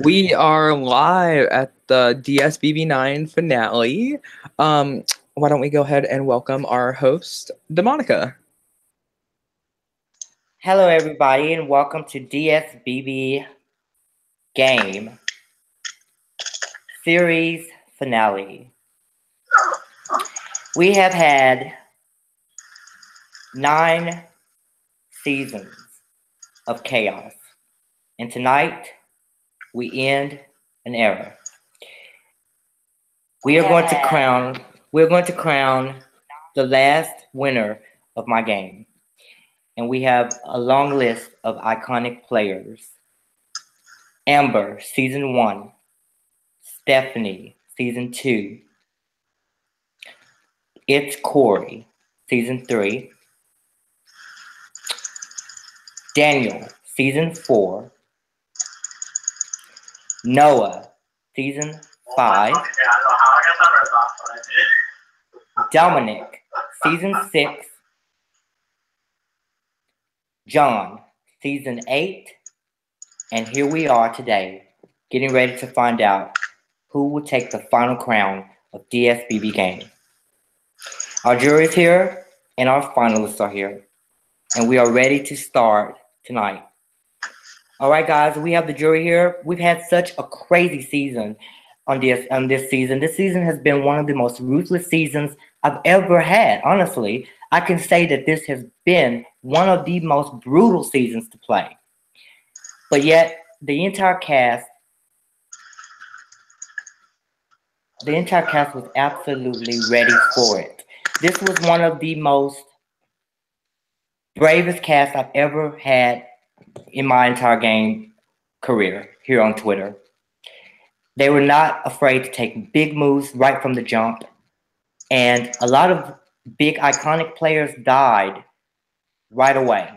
We are live at the DSBB9 finale. Why don't we go ahead and welcome our host, DeMonica. Hello, everybody, and welcome to DSBB Game Series Finale. We have had 9 seasons of chaos, and tonight we end an era. We're going to crown the last winner of my game. And we have a long list of iconic players. Amber, Season 1. Stephanie, Season 2. It's Corey, Season 3. Daniel, Season 4. Noah, Season 5. Dominic, Season 6. John, Season 8. And here we are today, getting ready to find out who will take the final crown of DSBB Game. Our jury's here, and our finalists are here. And we are ready to start tonight. All right, guys, we have the jury here. We've had such a crazy season on this season. This season has been one of the most ruthless seasons I've ever had. Honestly, I can say that this has been one of the most brutal seasons to play. But yet, the entire cast was absolutely ready for it. This was one of the most bravest casts I've ever had in my entire game career here on Twitter. They were not afraid to take big moves right from the jump. And a lot of big iconic players died right away.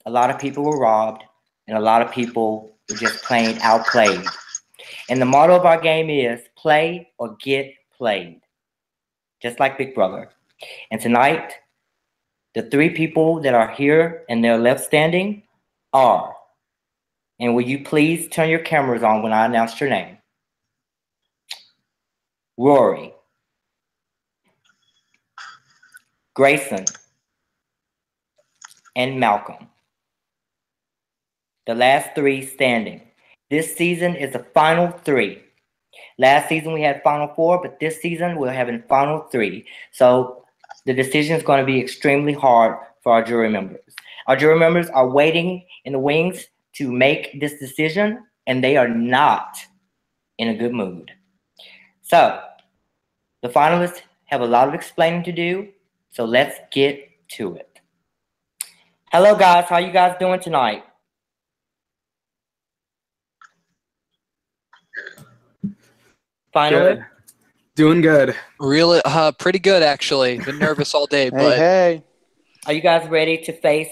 A lot of people were robbed, and a lot of people were just plain outplayed. And the motto of our game is play or get played, just like Big Brother. And tonight, the 3 people that are here and they're left standing are, and will you please turn your cameras on when I announce your name? Rory, Grayson, and Malcolm. The last 3 standing. This season is the final 3. Last season we had final 4, but this season we're having final 3. So the decision is going to be extremely hard for our jury members. Our jury members are waiting in the wings to make this decision, and they are not in a good mood. So the finalists have a lot of explaining to do, so let's get to it. Hello, guys. How you guys doing tonight? Finally, Good. Doing good. Really, pretty good actually. Been nervous all day, but Hey. are you guys ready to face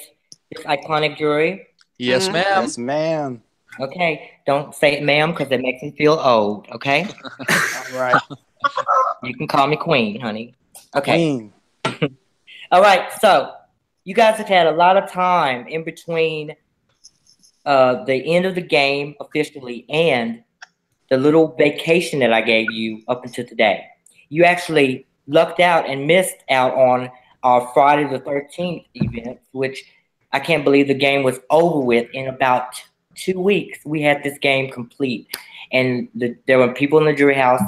this iconic jury? Yes, ma'am. Yes, ma'am. Okay, don't say it, ma'am, because it makes me feel old. Okay, All right. you can call me Queen, honey. Okay. Queen. All right. So you guys have had a lot of time in between the end of the game officially and the little vacation that I gave you up until today. You actually lucked out and missed out on our Friday the 13th event, which I can't believe the game was over with in about 2 weeks. We had this game complete, and there were people in the jury house,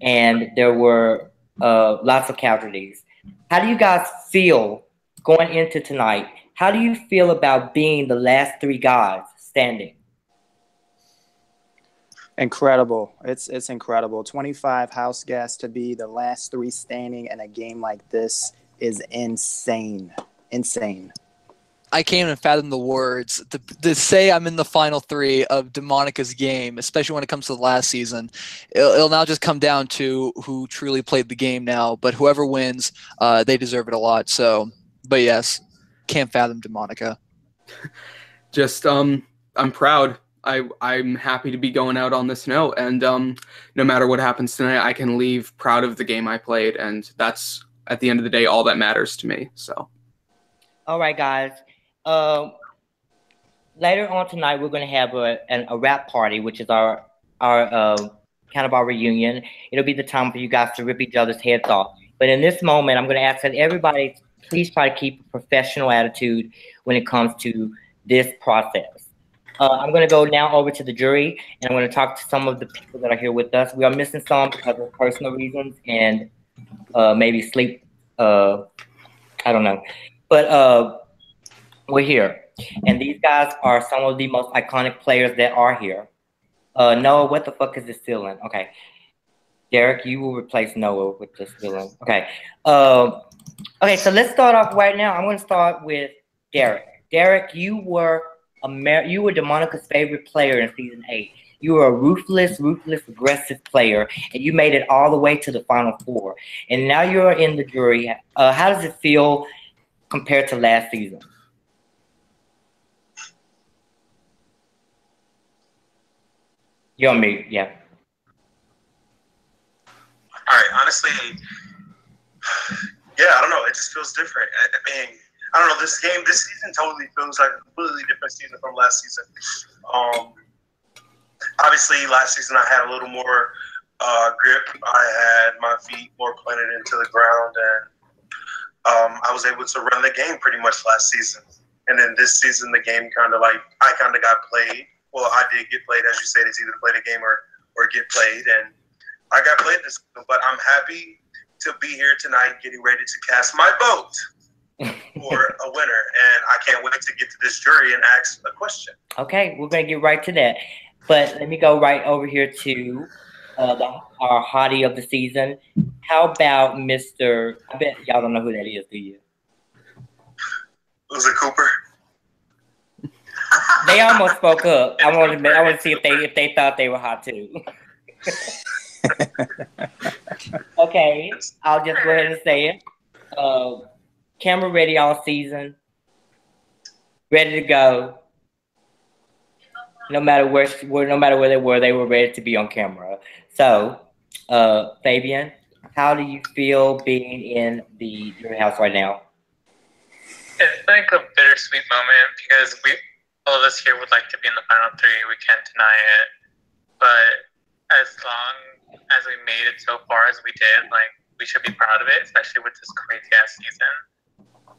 and there were lots of casualties. How do you guys feel going into tonight? How do you feel about being the last 3 guys standing? Incredible. It's incredible. 25 house guests to be the last 3 standing in a game like this is insane. Insane. I can't even fathom the words. To say I'm in the final 3 of DeMonica's game, especially when it comes to the last season, it'll now just come down to who truly played the game now. But whoever wins, they deserve it a lot. So, but yes, can't fathom DeMonica. Just I'm proud. I'm happy to be going out on this note, and no matter what happens tonight, I can leave proud of the game I played, and that's at the end of the day all that matters to me. So, all right, guys. Later on tonight, we're going to have a wrap party, which is our kind of our reunion. It'll be the time for you guys to rip each other's heads off. But in this moment, I'm going to ask that everybody please try to keep a professional attitude when it comes to this process. I'm going to go now over to the jury, and I'm going to talk to some of the people that are here with us. We are missing some because of personal reasons and maybe sleep. I don't know. But we're here. And these guys are some of the most iconic players that are here. Noah, what the fuck is this ceiling? Okay. Derek, you will replace Noah with this ceiling. Okay. Okay, so let's start off right now. I'm going to start with Derek. Derek, you were DeMonica's favorite player in season 8. You were a ruthless, aggressive player, and you made it all the way to the Final Four. And now you're in the jury. How does it feel compared to last season? You're on mute, yeah. All right, honestly, yeah, I don't know. It just feels different. I mean, I don't know. This season totally feels like a completely different season from last season. Obviously, last season I had a little more grip. I had my feet more planted into the ground, and I was able to run the game pretty much last season. And then this season, the game kind of got played. Well, I did get played, as you said. It's either play the game or get played, and I got played this season. But I'm happy to be here tonight, getting ready to cast my vote for a winner, and I can't wait to get to this jury and ask a question. Okay, we're gonna get right to that, but let me go right over here to our hottie of the season. How about Mr. I bet y'all don't know who that is, do you? Was it Cooper? They almost spoke up. I want to see if they thought they were hot too. Okay, I'll just go ahead and say it. Camera ready all season. Ready to go. No matter where they were ready to be on camera. So, Fabian, how do you feel being in the jury house right now? It's like a bittersweet moment because all of us here would like to be in the final 3. We can't deny it. But as long as we made it so far as we did, like, we should be proud of it, especially with this crazy ass season.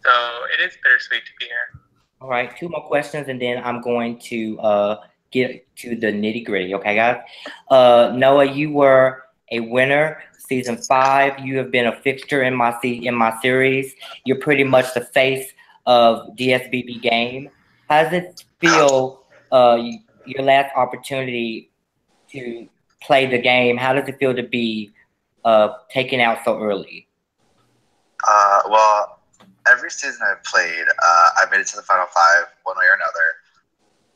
So it is bittersweet to be here. All right, 2 more questions, and then I'm going to get to the nitty gritty. Okay, guys. Noah, you were a winner, season 5. You have been a fixture in my series. You're pretty much the face of DSBB game. How does it feel? Your last opportunity to play the game. How does it feel to be taken out so early? Well, every season I've played, I made it to the Final 5 one way or another,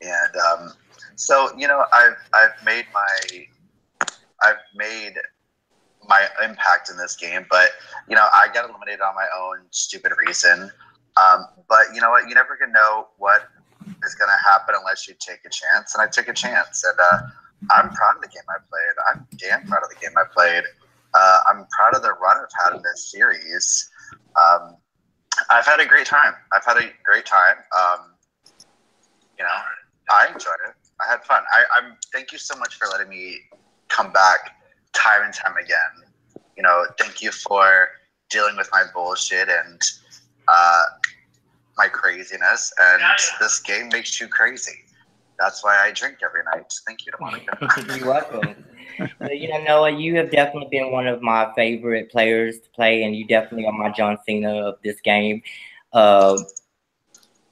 and so I've made my impact in this game, but I got eliminated on my own stupid reason. But you know what? You never can know what is going to happen unless you take a chance, and I took a chance, and I'm proud of the game I played. I'm damn proud of the game I played. I'm proud of the run I've had in this series. I've had a great time. I enjoyed it. I had fun. Thank you so much for letting me come back time and time again. Thank you for dealing with my bullshit and my craziness. And this game makes you crazy. That's why I drink every night. Thank you, DeMonica. You're welcome. Noah, you have definitely been one of my favorite players to play, and you definitely are my John Cena of this game. And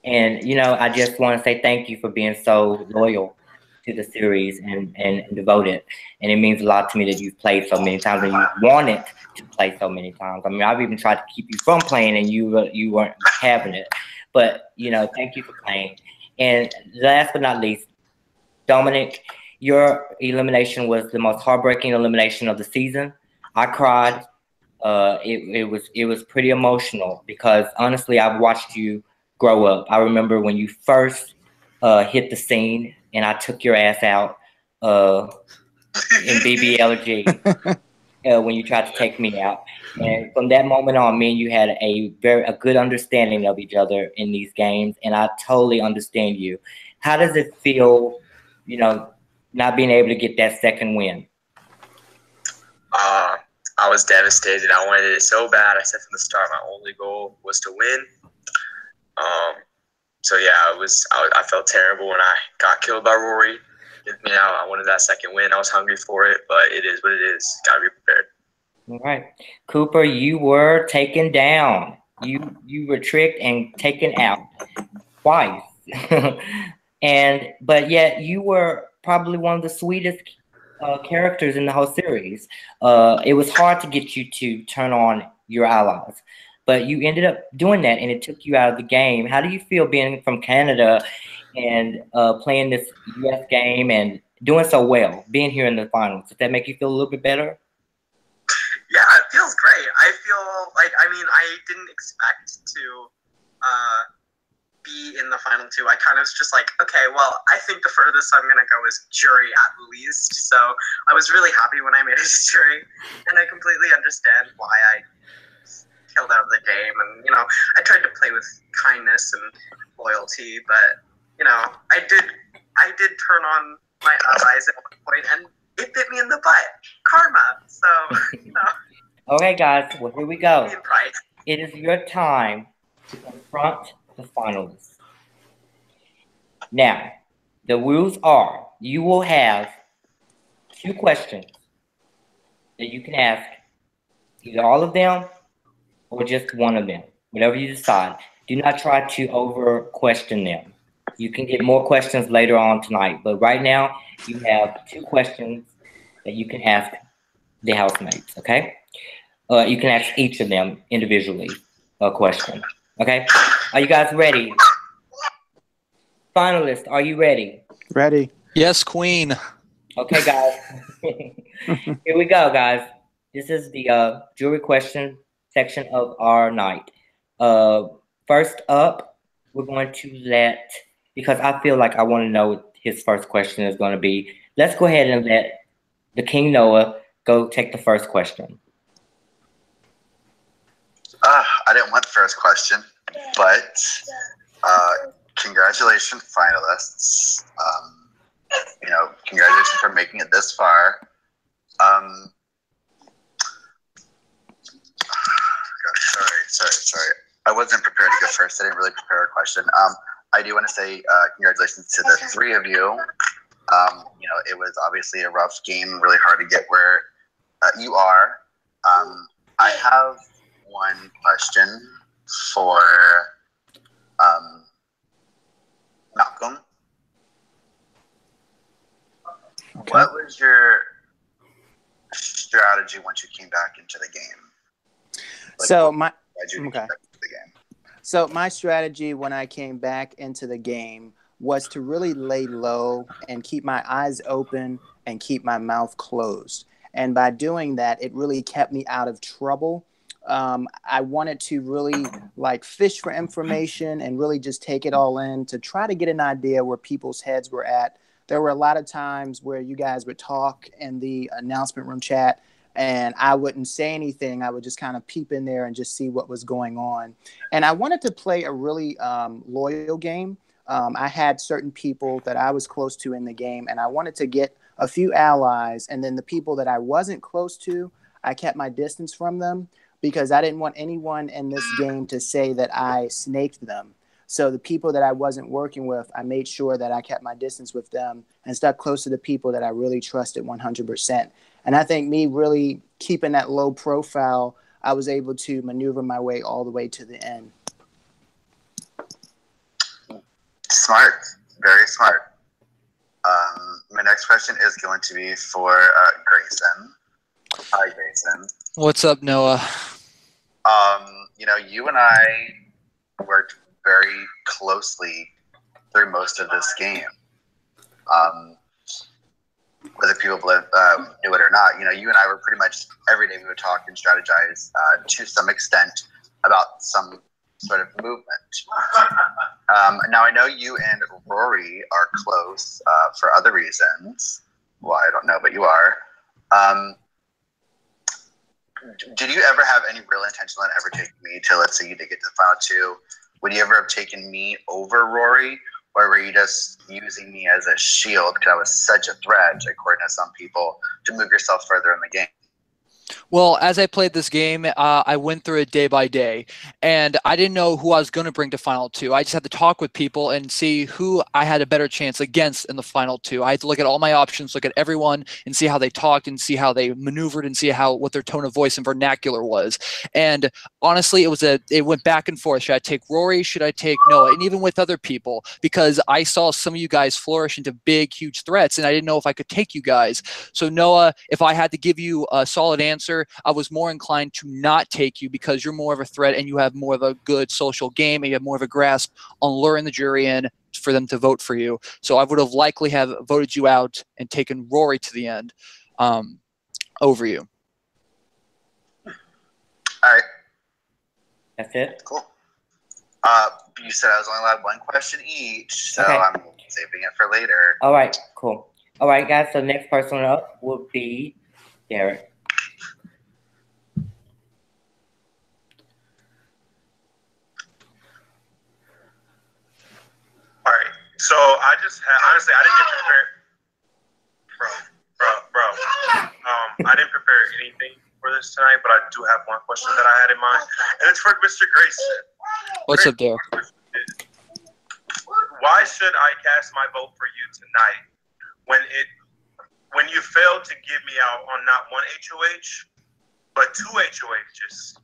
I just want to say thank you for being so loyal to the series and devoted. And it means a lot to me that you've played so many times and you wanted to play so many times. I mean, I've even tried to keep you from playing, and you weren't having it. But thank you for playing. And last but not least, Dominic, your elimination was the most heartbreaking elimination of the season. I cried. It was pretty emotional because honestly, I've watched you grow up. I remember when you first hit the scene and I took your ass out in BBLG when you tried to take me out. And from that moment on, me and you had a good understanding of each other in these games, and I totally understand you. How does it feel, not being able to get that second win? I was devastated. I wanted it so bad. I said from the start, my only goal was to win. So yeah, I felt terrible when I got killed by Rory. I wanted that second win. I was hungry for it, but it is what it is. Gotta be prepared. All right, Cooper, you were taken down. You were tricked and taken out twice, but yet you were probably one of the sweetest characters in the whole series. It was hard to get you to turn on your allies, but you ended up doing that, and it took you out of the game. How do you feel being from Canada and playing this U.S. game and doing so well, being here in the finals? Does that make you feel a little bit better? Yeah, it feels great. I feel like, I didn't expect to be in the final two. I kind of was just like, okay, well, I think the furthest I'm going to go is jury at least. So I was really happy when I made it to jury, and I completely understand why I killed out of the game. And, I tried to play with kindness and loyalty, but, I did turn on my allies at one point, and it bit me in the butt. Karma. So, Okay, guys, well, here we go. It is your time to confront the finalists. Now, the rules are you will have 2 questions that you can ask, either all of them or just one of them, whatever you decide. Do not try to over-question them. You can get more questions later on tonight, but right now you have 2 questions that you can ask the housemates, okay? You can ask each of them individually a question, okay? Are you guys ready? Finalists, are you ready? Ready. Yes, Queen. Okay, guys. Here we go, guys. This is the jury question section of our night. First up, we're going to because I feel like I want to know what his first question is going to be. Let's go ahead and let the King Noah go take the first question. I didn't want the first question, but congratulations, finalists. Congratulations for making it this far. Sorry. I wasn't prepared to go first. I didn't really prepare a question. I do want to say congratulations to the 3 of you. It was obviously a rough game, really hard to get where you are. I have one question for Malcolm. Okay. What was your strategy once you came back into the game? So my strategy when I came back into the game was to really lay low and keep my eyes open and keep my mouth closed. And by doing that, it really kept me out of trouble. I wanted to really fish for information and really just take it all in to try to get an idea where people's heads were at. There were a lot of times where you guys would talk in the announcement room chat and I wouldn't say anything. I would just kind of peep in there and just see what was going on. And I wanted to play a really loyal game. I had certain people that I was close to in the game, and I wanted to get a few allies. And then the people that I wasn't close to, I kept my distance from them because I didn't want anyone in this game to say that I snaked them. So the people that I wasn't working with, I made sure that I kept my distance with them and stuck close to the people that I really trusted 100%. And I think me really keeping that low profile, I was able to maneuver my way all the way to the end. Smart. Very smart. My next question is going to be for Grayson. Hi, Grayson. What's up, Noah? You and I worked very closely through most of this game. Whether people knew it or not, you and I were pretty much every day we would talk and strategize to some extent about some sort of movement. Now I know you and Rory are close for other reasons. Well, I don't know, but you are. Did you ever have any real intention on ever taking me to, let's say you did get to the final 2? Would you ever have taken me over Rory? or were you just using me as a shield because I was such a threat, according to some people, to move yourself further in the game? Well, as I played this game, I went through it day by day, and I didn't know who I was going to bring to Final Two. I just had to talk with people and see who I had a better chance against in the Final Two. I had to look at all my options, look at everyone, and see how they talked, and see how they maneuvered, and see what their tone of voice and vernacular was. And honestly, it went back and forth. Should I take Rory? Should I take Noah? And even with other people, because I saw some of you guys flourish into big, huge threats, and I didn't know if I could take you guys. So Noah, if I had to give you a solid answer, I was more inclined to not take you because you're more of a threat and you have more of a good social game and you have more of a grasp on luring the jury in for them to vote for you. So I would have likely have voted you out and taken Rory to the end over you. All right. That's it? Cool. You said I was only allowed one question each, so Okay. I'm saving it for later. All right, cool. All right, guys, so next person up will be Derek. All right. So I just had, honestly, I didn't get prepared. Bro. I didn't prepare anything for this tonight, but I do have one question that I had in mind, and it's for Mr. Grayson. What's up, Derek? Why should I cast my vote for you tonight when you failed to give me out on not one HOH, but two HOHs?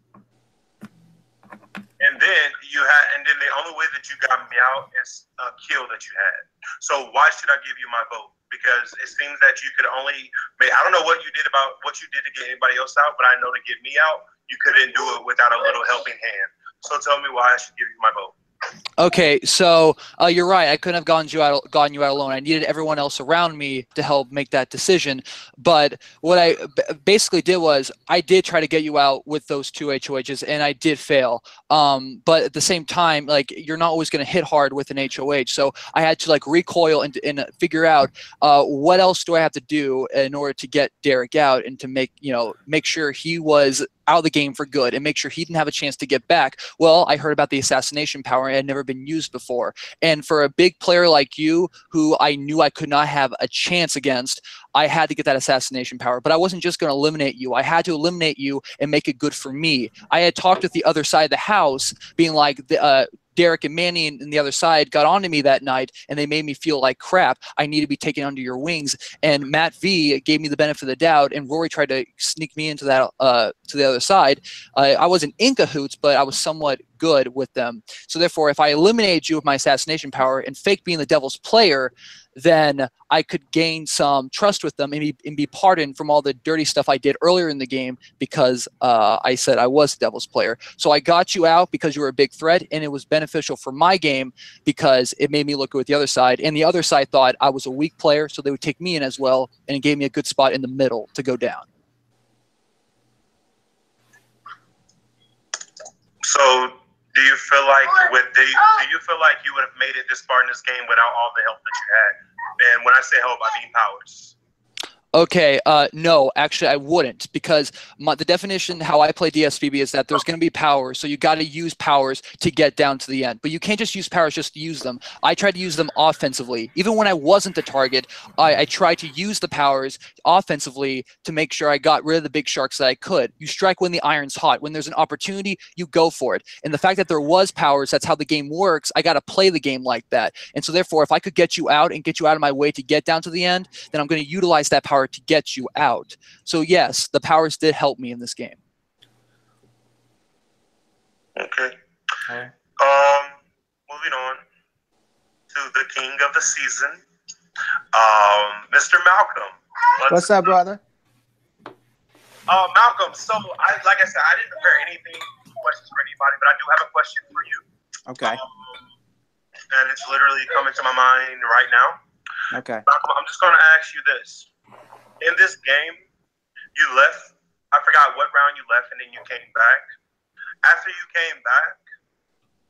And then the only way that you got me out is a kill that you had. So why should I give you my vote? Because it seems that you could only I don't know what you did to get anybody else out, but I know to get me out, you couldn't do it without a little helping hand. So tell me why I should give you my vote. Okay, so you're right. I couldn't have gotten you out alone. I needed everyone else around me to help make that decision. But what I basically did was I did try to get you out with those two HOHs, and I did fail. But at the same time, like, you're not always going to hit hard with an HOH. So I had to like recoil and figure out what else do I have to do in order to get Derek out and to make sure he was out of the game for good and make sure he didn't have a chance to get back. Well, I heard about the assassination power. It had never been used before. And for a big player like you, who I knew I could not have a chance against, I had to get that assassination power. But I wasn't just going to eliminate you. I had to eliminate you and make it good for me. I had talked with the other side of the house, being like, Derek and Manny and the other side got onto me that night, and they made me feel like crap. I need to be taken under your wings. And Matt V gave me the benefit of the doubt, and Rory tried to sneak me into that to the other side. I wasn't in cahoots, but I was somewhat good with them. So therefore, if I eliminated you with my assassination power and fake being the devil's player, then I could gain some trust with them and be pardoned from all the dirty stuff I did earlier in the game because I said I was the devil's player. So I got you out because you were a big threat, and it was beneficial for my game because it made me look good with the other side. And the other side thought I was a weak player, so they would take me in as well, and it gave me a good spot in the middle to go down. So do you feel like you would have made it this far in this game without all the help that you had? And when I say help, I mean powers. Okay, no, actually I wouldn't, because the definition how I play DSBB is that there's going to be powers, so you got to use powers to get down to the end. But you can't just use powers just to use them. I tried to use them offensively. Even when I wasn't the target, I tried to use the powers offensively to make sure I got rid of the big sharks that I could. You strike when the iron's hot. When there's an opportunity, you go for it. And the fact that there was powers, that's how the game works. I got to play the game like that. And so therefore, if I could get you out and get you out of my way to get down to the end, then I'm going to utilize that power to get you out. So yes, the powers did help me in this game. Okay. Moving on to the king of the season, Mr. Malcolm. What's up, brother? Malcolm. So like I said, I didn't prepare anything questions for anybody, but I do have a question for you. Okay. And it's literally coming to my mind right now. Okay. Malcolm, I'm just going to ask you this. In this game, you left. I forgot what round you left, and then you came back. After you came back,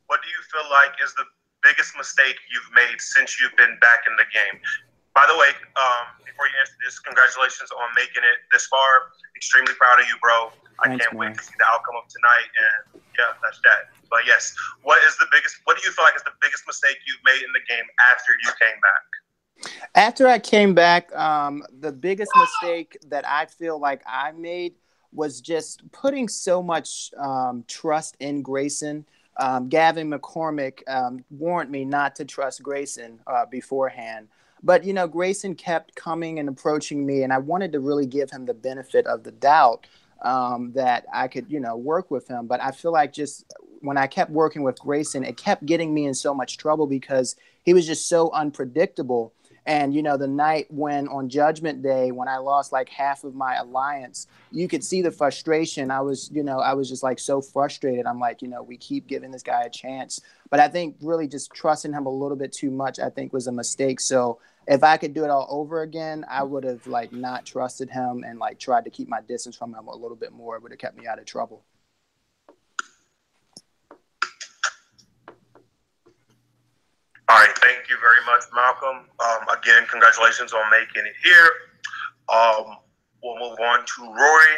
what do you feel like is the biggest mistake you've made since you've been back in the game? By the way, before you answer this, congratulations on making it this far. Extremely proud of you, bro. I Thanks, can't man. wait to see the outcome of tonight. And yeah, that's that. But yes, what do you feel like is the biggest mistake you've made in the game after you came back? After I came back, the biggest mistake that I feel like I made was just putting so much trust in Grayson. Gavin McCormick warned me not to trust Grayson beforehand. But, you know, Grayson kept coming and approaching me, and I wanted to really give him the benefit of the doubt that I could, you know, work with him. But I feel like just when I kept working with Grayson, it kept getting me in so much trouble because he was just so unpredictable. And, you know, the night when on Judgment Day, when I lost like half of my alliance, you could see the frustration. I was just like so frustrated. I'm like, you know, we keep giving this guy a chance. But I think really just trusting him a little bit too much, I think was a mistake. So if I could do it all over again, I would have like not trusted him and like tried to keep my distance from him a little bit more. It would have kept me out of trouble. All right, thank you very much, Malcolm. Again, congratulations on making it here. We'll move on to Rory.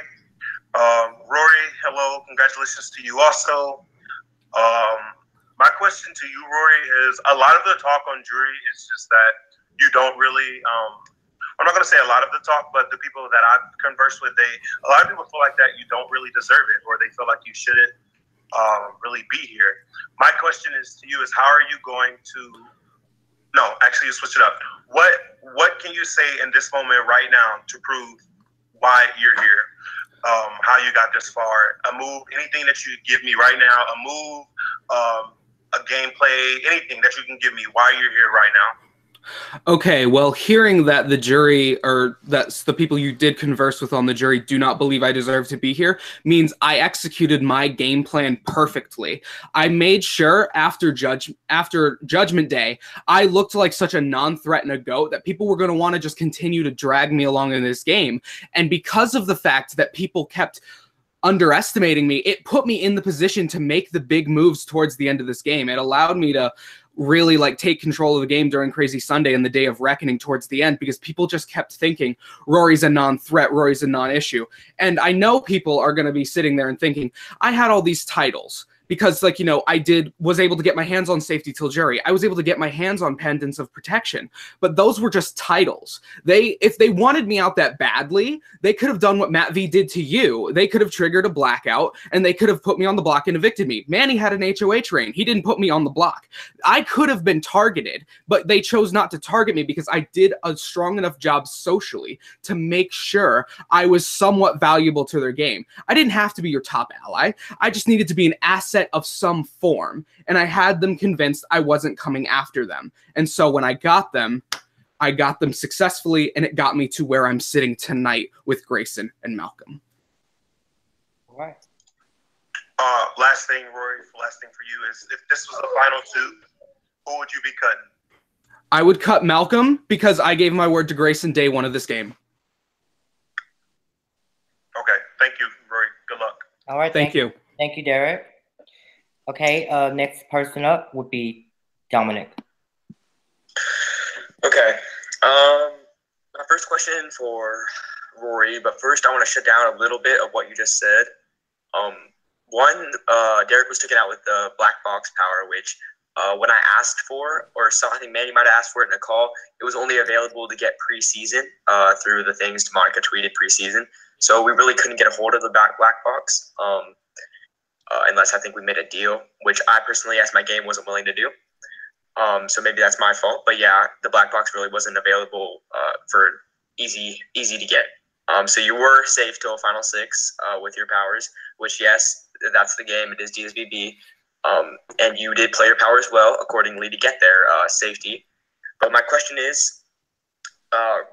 Rory, hello, congratulations to you also. My question to you, Rory, is a lot of the talk on jury is just that you don't really, I'm not going to say a lot of the talk, but the people that I've conversed with, a lot of people feel like that you don't really deserve it, or they feel like you shouldn't really be here. My question is to you is how are you going to, no, actually you switch it up. What can you say in this moment right now to prove why you're here? How you got this far, a move, anything that you give me right now, a move, a gameplay, anything that you can give me why you're here right now. Okay, well, hearing that the jury, or that's the people you did converse with on the jury, do not believe I deserve to be here, means I executed my game plan perfectly. I made sure after Judgment Day, I looked like such a non-threat and a goat that people were going to want to just continue to drag me along in this game. And because of the fact that people kept underestimating me, it put me in the position to make the big moves towards the end of this game. It allowed me to really like take control of the game during Crazy Sunday and the Day of Reckoning towards the end, because people just kept thinking Rory's a non-threat, Rory's a non-issue. And I know people are going to be sitting there and thinking, I had all these titles because, like, you know, was able to get my hands on Safety Till Jury. I was able to get my hands on Pendants of Protection, but those were just titles. If they wanted me out that badly, they could have done what Matt V did to you. They could have triggered a blackout and they could have put me on the block and evicted me. Manny had an HOH reign. He didn't put me on the block. I could have been targeted, but they chose not to target me because I did a strong enough job socially to make sure I was somewhat valuable to their game. I didn't have to be your top ally. I just needed to be an asset of some form, and I had them convinced I wasn't coming after them. And so when I got them successfully, and it got me to where I'm sitting tonight with Grayson and Malcolm. All right. Last thing, Rory, last thing for you is, if this was the final two, who would you be cutting? I would cut Malcolm because I gave my word to Grayson day one of this game. Okay, thank you, Rory. Good luck. All right. Thank you. Thank you, Derek. Okay, next person up would be Dominic. Okay. My first question for Rory, but first I want to shut down a little bit of what you just said. Derek was taken out with the black box power, which when I asked for, or I think Manny might have asked for it in a call, it was only available to get preseason through the things Monica tweeted preseason. So we really couldn't get a hold of the black box. Unless I think we made a deal, which I personally, as my game, wasn't willing to do. So maybe that's my fault. But yeah, the black box really wasn't available for easy to get. So you were safe till Final 6 with your powers, which, yes, that's the game. It is DSBB. And you did play your powers well accordingly to get their safety. But my question is,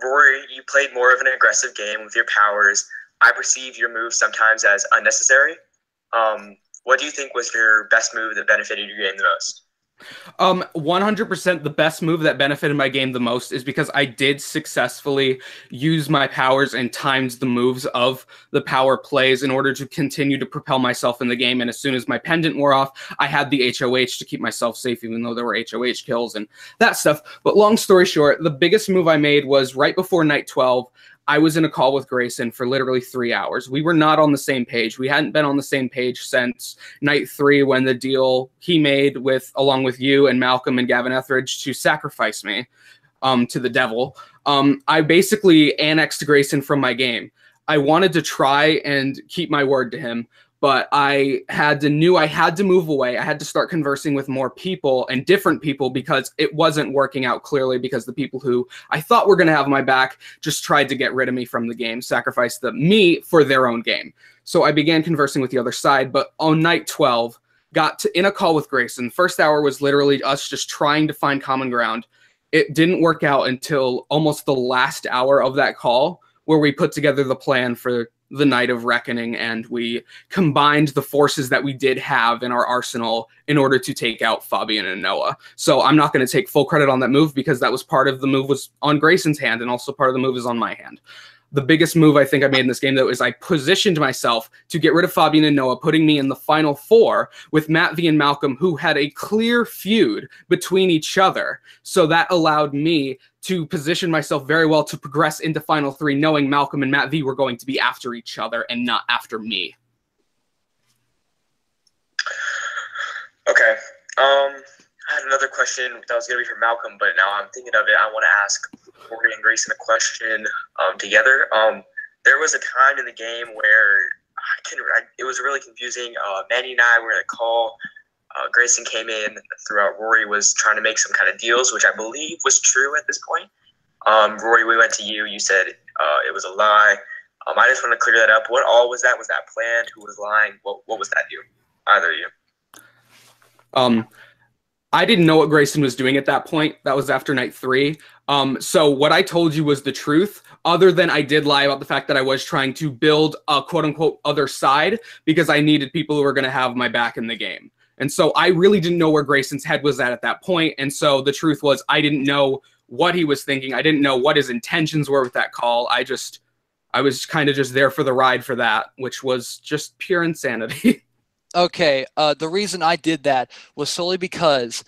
Rory, you played more of an aggressive game with your powers. I perceive your moves sometimes as unnecessary. What do you think was your best move that benefited your game the most? 100% the best move that benefited my game the most is because I did successfully use my powers and timed the moves of the power plays in order to continue to propel myself in the game. And as soon as my pendant wore off, I had the HOH to keep myself safe, even though there were HOH kills and that stuff. But long story short, the biggest move I made was right before night 12. I was in a call with Grayson for literally 3 hours. We were not on the same page. We hadn't been on the same page since night 3 when the deal he made along with you and Malcolm and Gavin Etheridge to sacrifice me to the devil. I basically annexed Grayson from my game. I wanted to try and keep my word to him, but I knew I had to move away. I had to start conversing with more people and different people because it wasn't working out clearly, because the people who I thought were going to have my back just tried to get rid of me from the game, sacrifice me for their own game. So I began conversing with the other side, but on night 12, got in a call with Grayson. First hour was literally us just trying to find common ground. It didn't work out until almost the last hour of that call, where we put together the plan for the night of reckoning, and we combined the forces that we did have in our arsenal in order to take out Fabian and Noah. So I'm not going to take full credit on that move, because that was part of the move was on Grayson's hand, and also part of the move is on my hand. The biggest move I think I made in this game, though, is I positioned myself to get rid of Fabian and Noah, putting me in the final 4 with Matt V and Malcolm, who had a clear feud between each other. So that allowed me to position myself very well to progress into final 3, knowing Malcolm and Matt V were going to be after each other and not after me. Okay. I had another question that was going to be for Malcolm, but now I'm thinking of it. I want to ask Rory and Grayson a question together. There was a time in the game where it was really confusing. Manny and I were in a call. Grayson came in throughout. Rory was trying to make some kind of deals, which I believe was true at this point. Rory, we went to you. You said it was a lie. I just want to clear that up. What all was that? Was that planned? Who was lying? What was that you? Either of you. I didn't know what Grayson was doing at that point. That was after night 3. So what I told you was the truth, other than I did lie about the fact that I was trying to build a quote-unquote other side, because I needed people who were going to have my back in the game. And so I really didn't know where Grayson's head was at that point. And so the truth was, I didn't know what he was thinking. I didn't know what his intentions were with that call. I was kind of just there for the ride for that, which was just pure insanity. Okay, the reason I did that was solely because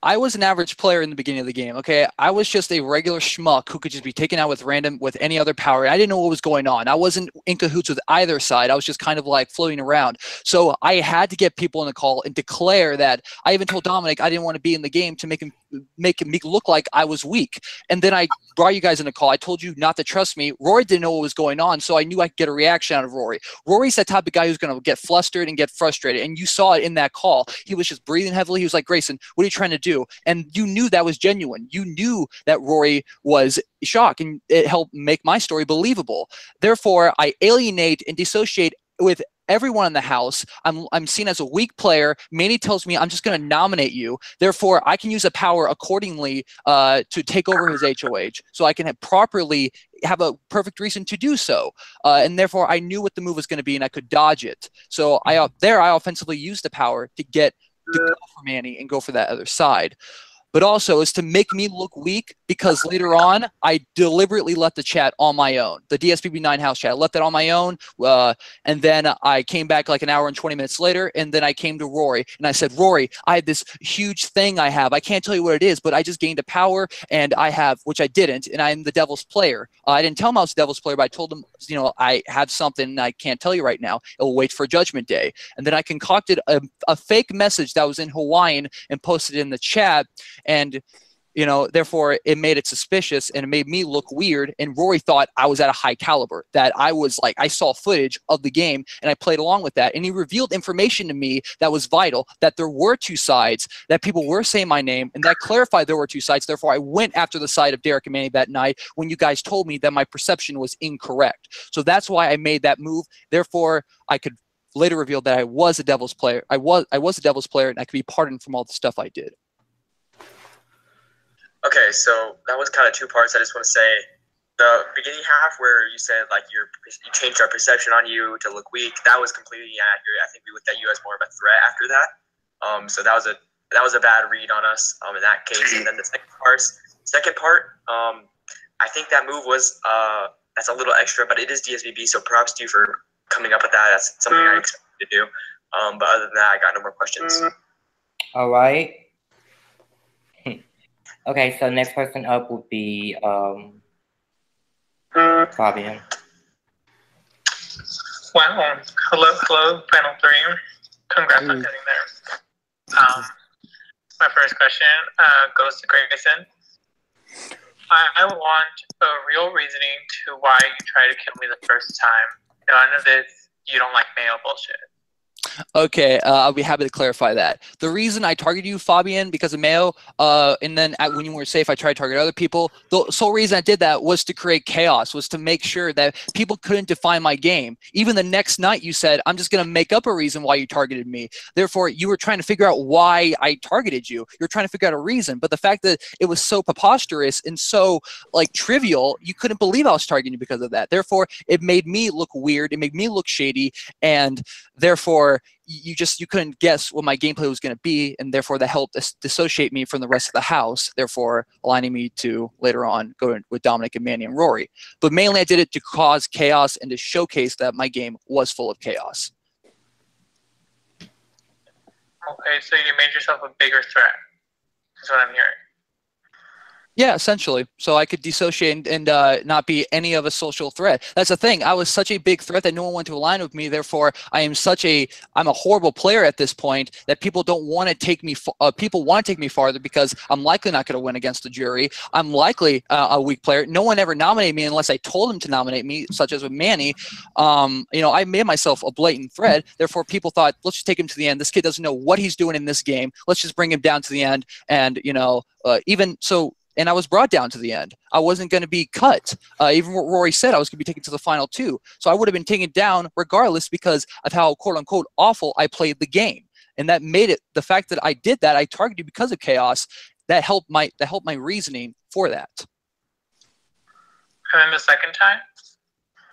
I was an average player in the beginning of the game, okay? I was just a regular schmuck who could just be taken out with any other power. I didn't know what was going on. I wasn't in cahoots with either side. I was just kind of like floating around. So I had to get people in the call and declare that. I even told Dominic I didn't want to be in the game to make me look like I was weak. And then I brought you guys in a call. I told you not to trust me. Rory didn't know what was going on, so I knew I could get a reaction out of Rory. Rory's that type of guy who's going to get flustered and get frustrated, and you saw it in that call. He was just breathing heavily. He was like, Grayson, what are you trying to do? And you knew that was genuine. You knew that Rory was shocked, and it helped make my story believable. Therefore, I alienate and dissociate with everyone in the house. I'm seen as a weak player. Manny tells me I'm just going to nominate you. Therefore, I can use a power accordingly to take over his HOH, so I can properly have a perfect reason to do so. And therefore, I knew what the move was going to be, and I could dodge it. So I offensively used the power to go for Manny and go for that other side. But also is to make me look weak, because later on I deliberately left the chat on my own, the DSBB9 house chat. I left it on my own, and then I came back like an hour and 20 minutes later, and then I came to Rory and I said, Rory, I had this huge thing I have. I can't tell you what it is, but I just gained a power, and I have, which I didn't, and I'm the devil's player. I didn't tell him I was the devil's player, but I told him, I have something and I can't tell you right now. It'll wait for Judgment Day. And then I concocted a fake message that was in Hawaiian and posted it in the chat. And, therefore it made it suspicious, and it made me look weird. And Rory thought I was at a high caliber, that I was like, I saw footage of the game and I played along with that. And he revealed information to me that was vital, that there were 2 sides, that people were saying my name, and that clarified there were 2 sides. Therefore, I went after the side of Derek and Manny that night when you guys told me that my perception was incorrect. So that's why I made that move. Therefore, I could later reveal that I was a devil's player. I was a devil's player, and I could be pardoned from all the stuff I did. Okay, so that was kind of 2 parts. I just want to say the beginning half where you said like you changed our perception on you to look weak, that was completely inaccurate. I think we looked at you as more of a threat after that. So that was a bad read on us in that case. And then the second part, I think that move was that's a little extra, but it is DSBB, so props to you for coming up with that. That's something I expected to do. But other than that, I got no more questions. All right. Okay, so next person up would be start, Fabian. Wow. Hello, panel 3. Congrats on getting there. My first question goes to Grayson. I want a real reasoning to why you tried to kill me the first time. None of this, you don't like Mayo bullshit. Okay, I'll be happy to clarify that. The reason I targeted you, Fabian, because of Mayo, and then when you were safe, I tried to target other people. The sole reason I did that was to create chaos, was to make sure that people couldn't define my game. Even the next night, you said, I'm just going to make up a reason why you targeted me. Therefore, you were trying to figure out why I targeted you. You're trying to figure out a reason. But the fact that it was so preposterous and so like trivial, you couldn't believe I was targeting you because of that. Therefore, it made me look weird. It made me look shady. And therefore, you couldn't guess what my gameplay was going to be, and therefore that helped dissociate me from the rest of the house, therefore aligning me to later on go with Dominic and Manny and Rory. But mainly I did it to cause chaos and to showcase that my game was full of chaos. Okay, so you made yourself a bigger threat. That's what I'm hearing. Yeah, essentially. So I could dissociate and not be any of a social threat. That's the thing. I was such a big threat that no one wanted to align with me. Therefore, I'm a horrible player at this point that people don't want to take me. People want to take me farther because I'm likely not going to win against the jury. I'm likely a weak player. No one ever nominated me unless I told them to nominate me, such as with Manny. I made myself a blatant threat. Therefore, people thought, let's just take him to the end. This kid doesn't know what he's doing in this game. Let's just bring him down to the end. And even so. And I was brought down to the end. I wasn't going to be cut. Even what Rory said, I was going to be taken to the final 2. So I would have been taken down regardless because of how quote-unquote awful I played the game. And that made it, the fact that I did that, I targeted you because of chaos, that helped my reasoning for that. And then the second time?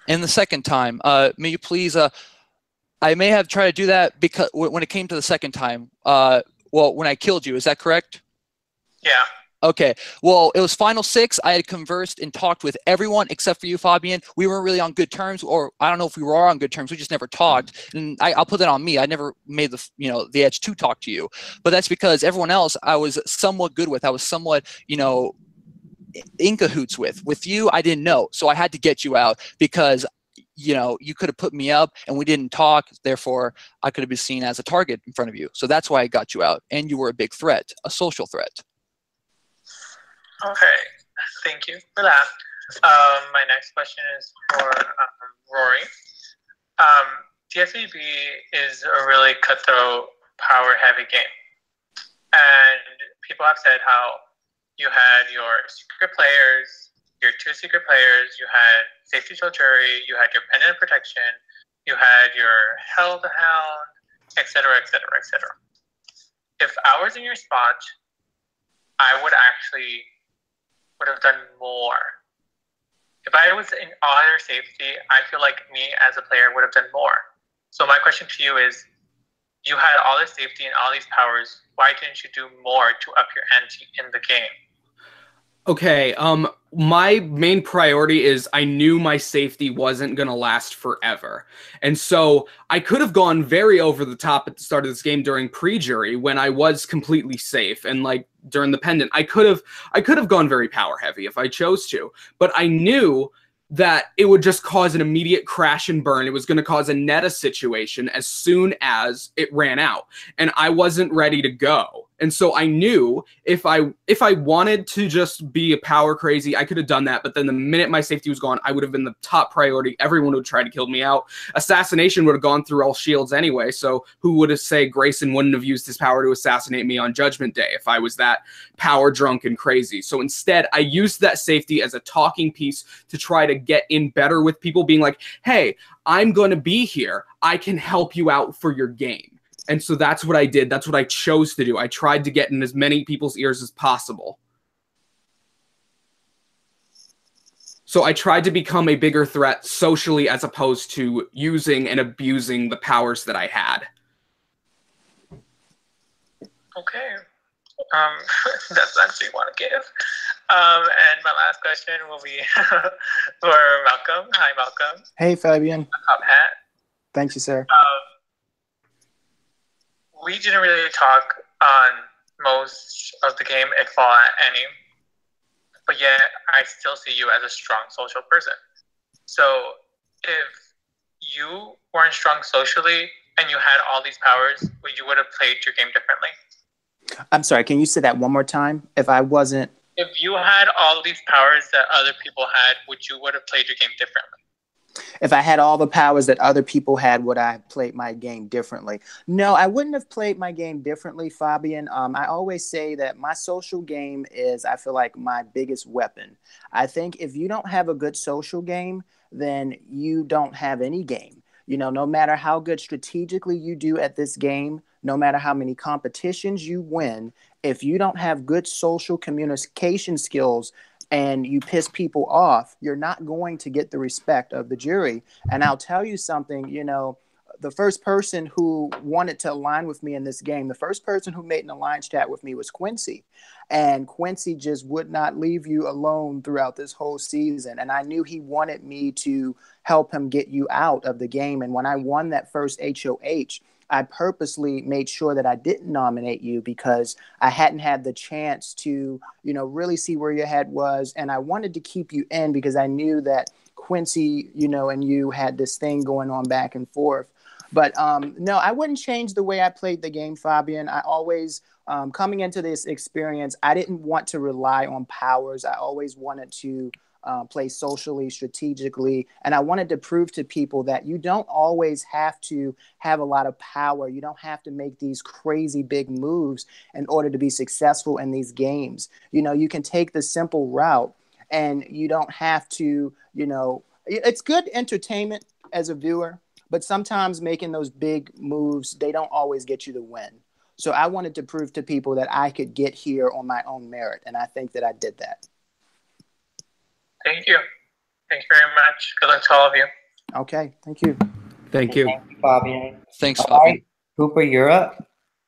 And the second time, may you please, I may have tried to do that because when it came to the second time, when I killed you, is that correct? Yeah. Okay, well, it was final 6. I had conversed and talked with everyone except for you, Fabian. We weren't really on good terms, or I don't know if we were on good terms. We just never talked, and I'll put that on me. I never made the edge to talk to you, but that's because everyone else I was somewhat good with. I was somewhat, in cahoots with. With you, I didn't know, so I had to get you out because you could have put me up and we didn't talk. Therefore, I could have been seen as a target in front of you. So that's why I got you out, and you were a big threat, a social threat. Okay, thank you for that. My next question is for Rory. DSBB is a really cutthroat, power-heavy game. And people have said how you had your secret players, your 2 secret players, you had safety till jury, you had your pendant protection, you had your hell to hound, etc., etc., etc. If I was in your spot, I would have done more. If I was in other safety, I feel like me as a player would have done more. So my question to you is, you had all this safety and all these powers. Why didn't you do more to up your ante in the game? Okay, my main priority is I knew my safety wasn't going to last forever. And so I could have gone very over the top at the start of this game during pre-jury when I was completely safe, and like during the pendant, I could have gone very power heavy if I chose to. But I knew that it would just cause an immediate crash and burn. It was going to cause a Netta situation as soon as it ran out, and I wasn't ready to go. And so I knew if I wanted to just be a power crazy, I could have done that. But then the minute my safety was gone, I would have been the top priority. Everyone would try to kill me out. Assassination would have gone through all shields anyway. So who would have said Grayson wouldn't have used his power to assassinate me on Judgment Day if I was that power drunk and crazy? So instead, I used that safety as a talking piece to try to get in better with people, being like, hey, I'm going to be here. I can help you out for your game. And so that's what I did. That's what I chose to do. I tried to get in as many people's ears as possible. So I tried to become a bigger threat socially as opposed to using and abusing the powers that I had. Okay. That's actually want to give. And my last question will be for Malcolm. Hi, Malcolm. Hey, Fabian. Top hat. Thank you, sir. We didn't really talk on most of the game, if all any, but yet I still see you as a strong social person. So if you weren't strong socially and you had all these powers, you would have played your game differently. I'm sorry, can you say that one more time? If you had all these powers that other people had, you would have played your game differently? If I had all the powers that other people had, would I have played my game differently? No, I wouldn't have played my game differently, Fabian. I always say that my social game is, I feel like, my biggest weapon. I think if you don't have a good social game, then you don't have any game. You know, no matter how good strategically you do at this game, no matter how many competitions you win, if you don't have good social communication skills, and you piss people off, you're not going to get the respect of the jury. And I'll tell you something, you know, the first person who wanted to align with me in this game, the first person who made an alliance chat with me was Quincy. And Quincy just would not leave you alone throughout this whole season. And I knew he wanted me to help him get you out of the game. And when I won that first HOH, I purposely made sure that I didn't nominate you because I hadn't had the chance to, you know, really see where your head was. And I wanted to keep you in because I knew that Quincy, you know, and you had this thing going on back and forth. But no, I wouldn't change the way I played the game, Fabian. I always, coming into this experience, I didn't want to rely on powers. I always wanted to play socially, strategically. And I wanted to prove to people that you don't always have to have a lot of power. You don't have to make these crazy big moves in order to be successful in these games. You know, you can take the simple route and you don't have to, you know, it's good entertainment as a viewer, but sometimes making those big moves, they don't always get you the win. So I wanted to prove to people that I could get here on my own merit. And I think that I did that. Thank you. Thank you very much. Good luck to all of you. Okay. Thank you. Thank you. Thank you, Fabian. Thanks, All Fabian. right, Cooper, you're up.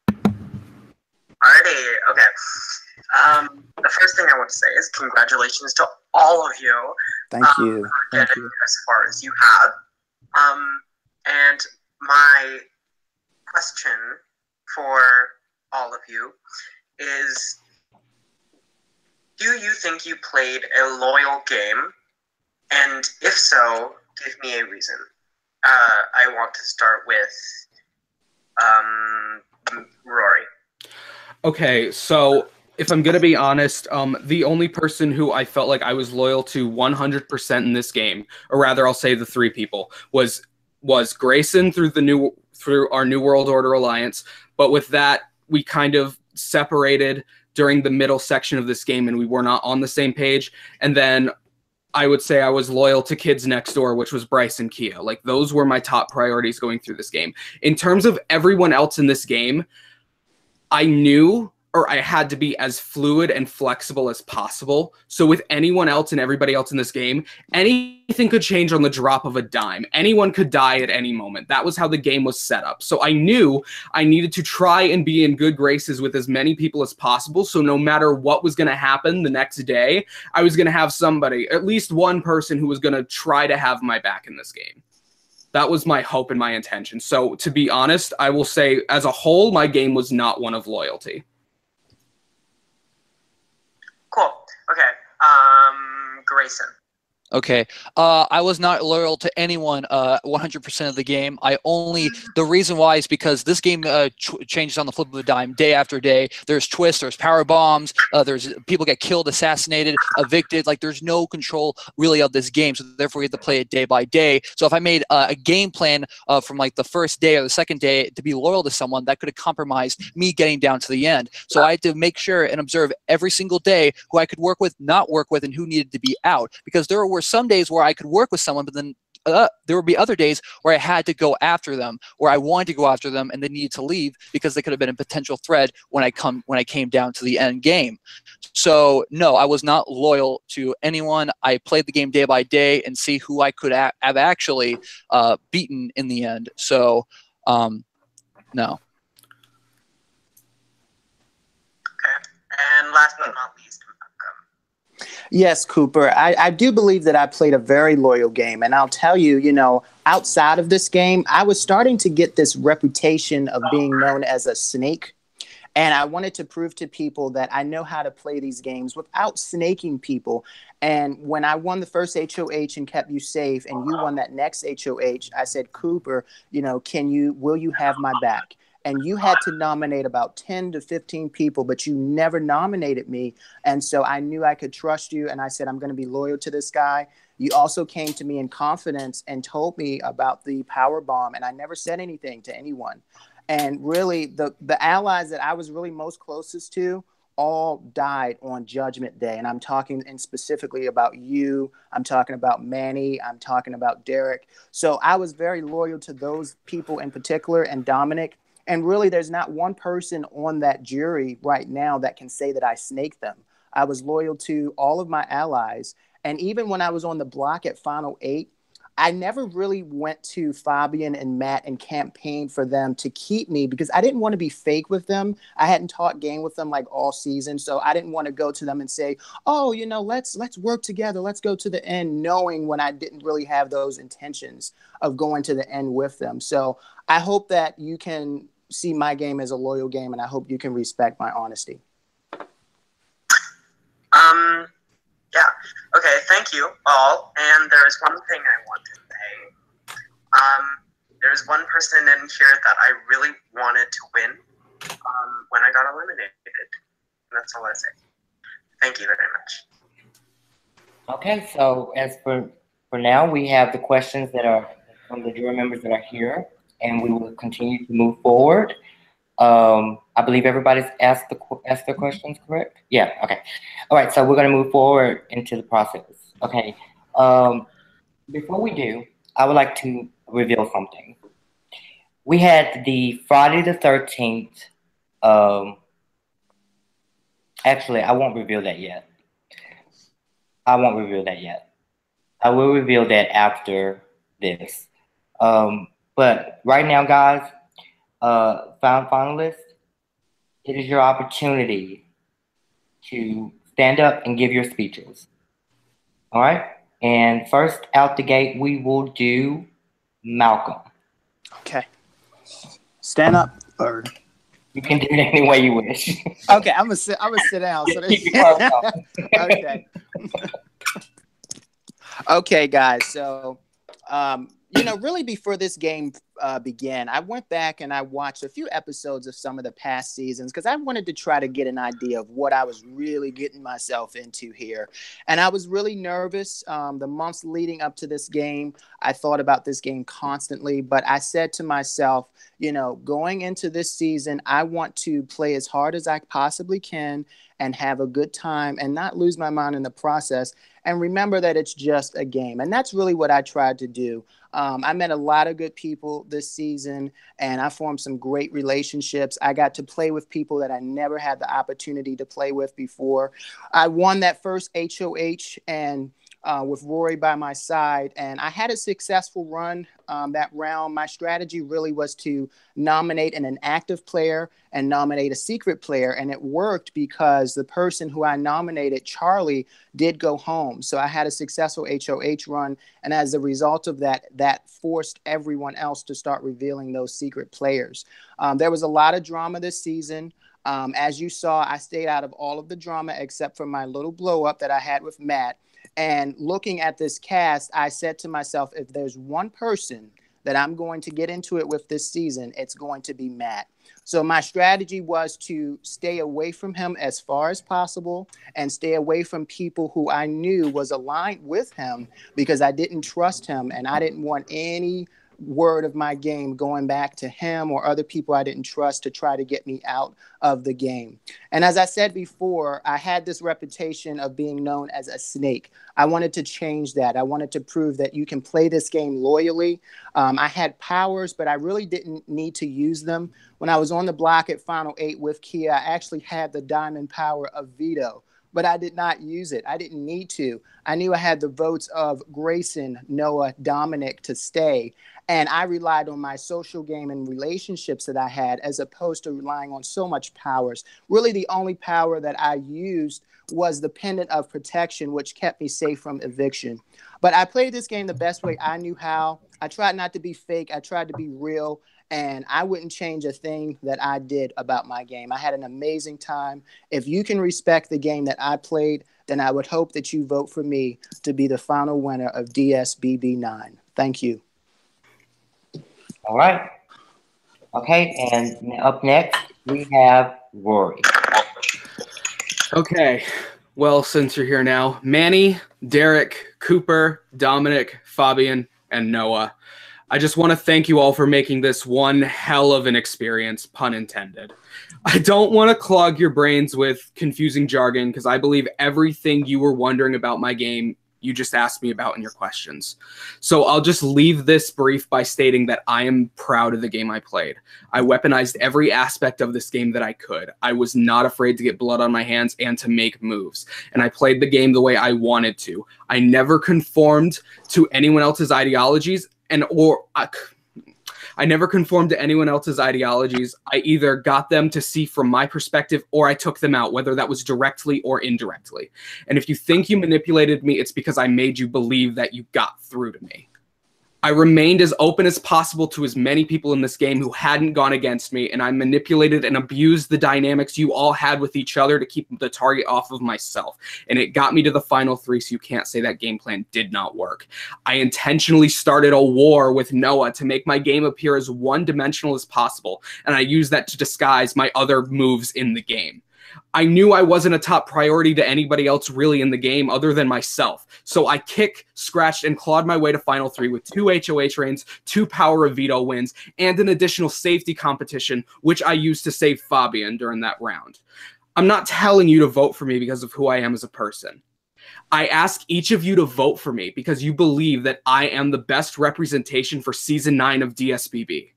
Alrighty, okay. The first thing I want to say is congratulations to all of you. Thank you. For Thank getting you. as far as you have. And my question for all of you is, do you think you played a loyal game? And if so, give me a reason. I want to start with Rory. Okay, so if I'm gonna be honest, the only person who I felt like I was loyal to 100% in this game, or rather, I'll say the three people, was Grayson through our New World Order alliance. But with that, we kind of separated during the middle section of this game, and we were not on the same page. And then I would say I was loyal to Kids Next Door, which was Bryce and Kia. Like, those were my top priorities going through this game. In terms of everyone else in this game, I knew, or I had to be as fluid and flexible as possible. So with anyone else and everybody else in this game, anything could change on the drop of a dime. Anyone could die at any moment. That was how the game was set up. So I knew I needed to try and be in good graces with as many people as possible. So no matter what was going to happen the next day, I was going to have somebody, at least one person, who was going to try to have my back in this game. That was my hope and my intention. So to be honest, I will say as a whole, my game was not one of loyalty. Cool. Okay. Grayson. Okay. I was not loyal to anyone 100% of the game. The reason why is because this game changes on the flip of a dime day after day. There's twists, there's power bombs, there's people get killed, assassinated, evicted. Like, there's no control really of this game. So therefore we have to play it day by day. So if I made a game plan from like the first day or the second day to be loyal to someone, that could have compromised me getting down to the end. So I had to make sure and observe every single day who I could work with, not work with, and who needed to be out. Because there were some days where I could work with someone, but then there would be other days where I had to go after them, or I wanted to go after them and they needed to leave because they could have been a potential threat when I came down to the end game. So no, I was not loyal to anyone. I played the game day by day and see who I could have actually beaten in the end. So no. Okay. And last but not least, Yes, Cooper. I do believe that I played a very loyal game. And I'll tell you, you know, outside of this game, I was starting to get this reputation of being known as a snake. And I wanted to prove to people that I know how to play these games without snaking people. And when I won the first HOH and kept you safe, and you won that next HOH, I said, Cooper, will you have my back? And you had to nominate about 10 to 15 people, but you never nominated me. And so I knew I could trust you. And I said, I'm going to be loyal to this guy. You also came to me in confidence and told me about the power bomb. And I never said anything to anyone. And really, the allies that I was really most closest to all died on Judgment Day. And I'm talking specifically about you. I'm talking about Manny. I'm talking about Derek. So I was very loyal to those people in particular, and Dominic. And really, there's not one person on that jury right now that can say that I snaked them. I was loyal to all of my allies. And even when I was on the block at Final 8, I never really went to Fabian and Matt and campaigned for them to keep me, because I didn't want to be fake with them. I hadn't taught game with them like all season. So I didn't want to go to them and say, oh, let's work together. Let's go to the end, knowing when I didn't really have those intentions of going to the end with them. So I hope that you can see my game as a loyal game, and I hope you can respect my honesty. Yeah. Okay. Thank you all. And there's one thing I want to say. There's one person in here that I really wanted to win when I got eliminated. That's all I say. Thank you very much. Okay. So as for now, we have the questions that are from the jury members that are here, and we will continue to move forward. I believe everybody's asked their questions, correct? Yeah, okay. All right, so we're going to move forward into the process. Okay. Before we do, I would like to reveal something. We had the Friday the 13th. Actually, I won't reveal that yet. I will reveal that after this. But right now, guys, finalists, it is your opportunity to stand up and give your speeches. All right? And first out the gate, we will do Malcolm. Okay. Stand up, or you can do it any way you wish. Okay, I'm gonna sit down. So okay. Okay, guys. So, really before this game began, I went back and I watched a few episodes of some of the past seasons, because I wanted to try to get an idea of what I was really getting myself into here. And I was really nervous. The months leading up to this game, I thought about this game constantly, but I said to myself, going into this season, I want to play as hard as I possibly can and have a good time and not lose my mind in the process. And remember that it's just a game. And that's really what I tried to do. I met a lot of good people this season, and I formed some great relationships. I got to play with people that I never had the opportunity to play with before. I won that first HOH, and with Rory by my side, and I had a successful run that round. My strategy really was to nominate an inactive player and nominate a secret player, and it worked because the person who I nominated, Charlie, did go home. So I had a successful HOH run, and as a result of that, that forced everyone else to start revealing those secret players. There was a lot of drama this season. As you saw, I stayed out of all of the drama except for my little blow up that I had with Matt. And looking at this cast, I said to myself, if there's one person that I'm going to get into it with this season, it's going to be Matt. So my strategy was to stay away from him as far as possible and stay away from people who I knew was aligned with him, because I didn't trust him and I didn't want any word of my game going back to him or other people I didn't trust to try to get me out of the game. And as I said before, I had this reputation of being known as a snake. I wanted to change that. I wanted to prove that you can play this game loyally. I had powers, but I really didn't need to use them. When I was on the block at Final 8 with Kia, I actually had the diamond power of veto, but I did not use it. I didn't need to. I knew I had the votes of Grayson, Noah, Dominic to stay. And I relied on my social game and relationships that I had, as opposed to relying on so much powers. Really, the only power that I used was the pendant of protection, which kept me safe from eviction. But I played this game the best way I knew how. I tried not to be fake. I tried to be real. And I wouldn't change a thing that I did about my game. I had an amazing time. If you can respect the game that I played, then I would hope that you vote for me to be the final winner of DSBB9. Thank you. All right. Okay, and up next, we have Rory. Okay. Well, since you're here now, Manny, Derek, Cooper, Dominic, Fabian, and Noah. I just want to thank you all for making this one hell of an experience, pun intended. I don't want to clog your brains with confusing jargon because I believe everything you were wondering about my game, you just asked me about in your questions. So I'll just leave this brief by stating that I am proud of the game I played. I weaponized every aspect of this game that I could. I was not afraid to get blood on my hands and to make moves. And I played the game the way I wanted to. I never conformed to anyone else's ideologies I never conformed to anyone else's ideologies. I either got them to see from my perspective or I took them out, whether that was directly or indirectly. And if you think you manipulated me, it's because I made you believe that you got through to me. I remained as open as possible to as many people in this game who hadn't gone against me, and I manipulated and abused the dynamics you all had with each other to keep the target off of myself. And it got me to the final 3, so you can't say that game plan did not work. I intentionally started a war with Noah to make my game appear as one-dimensional as possible, and I used that to disguise my other moves in the game. I knew I wasn't a top priority to anybody else really in the game other than myself. So I kicked, scratched, and clawed my way to Final 3 with 2 HOH reigns, 2 Power of Veto wins, and an additional safety competition, which I used to save Fabian during that round. I'm not telling you to vote for me because of who I am as a person. I ask each of you to vote for me because you believe that I am the best representation for Season 9 of DSBB.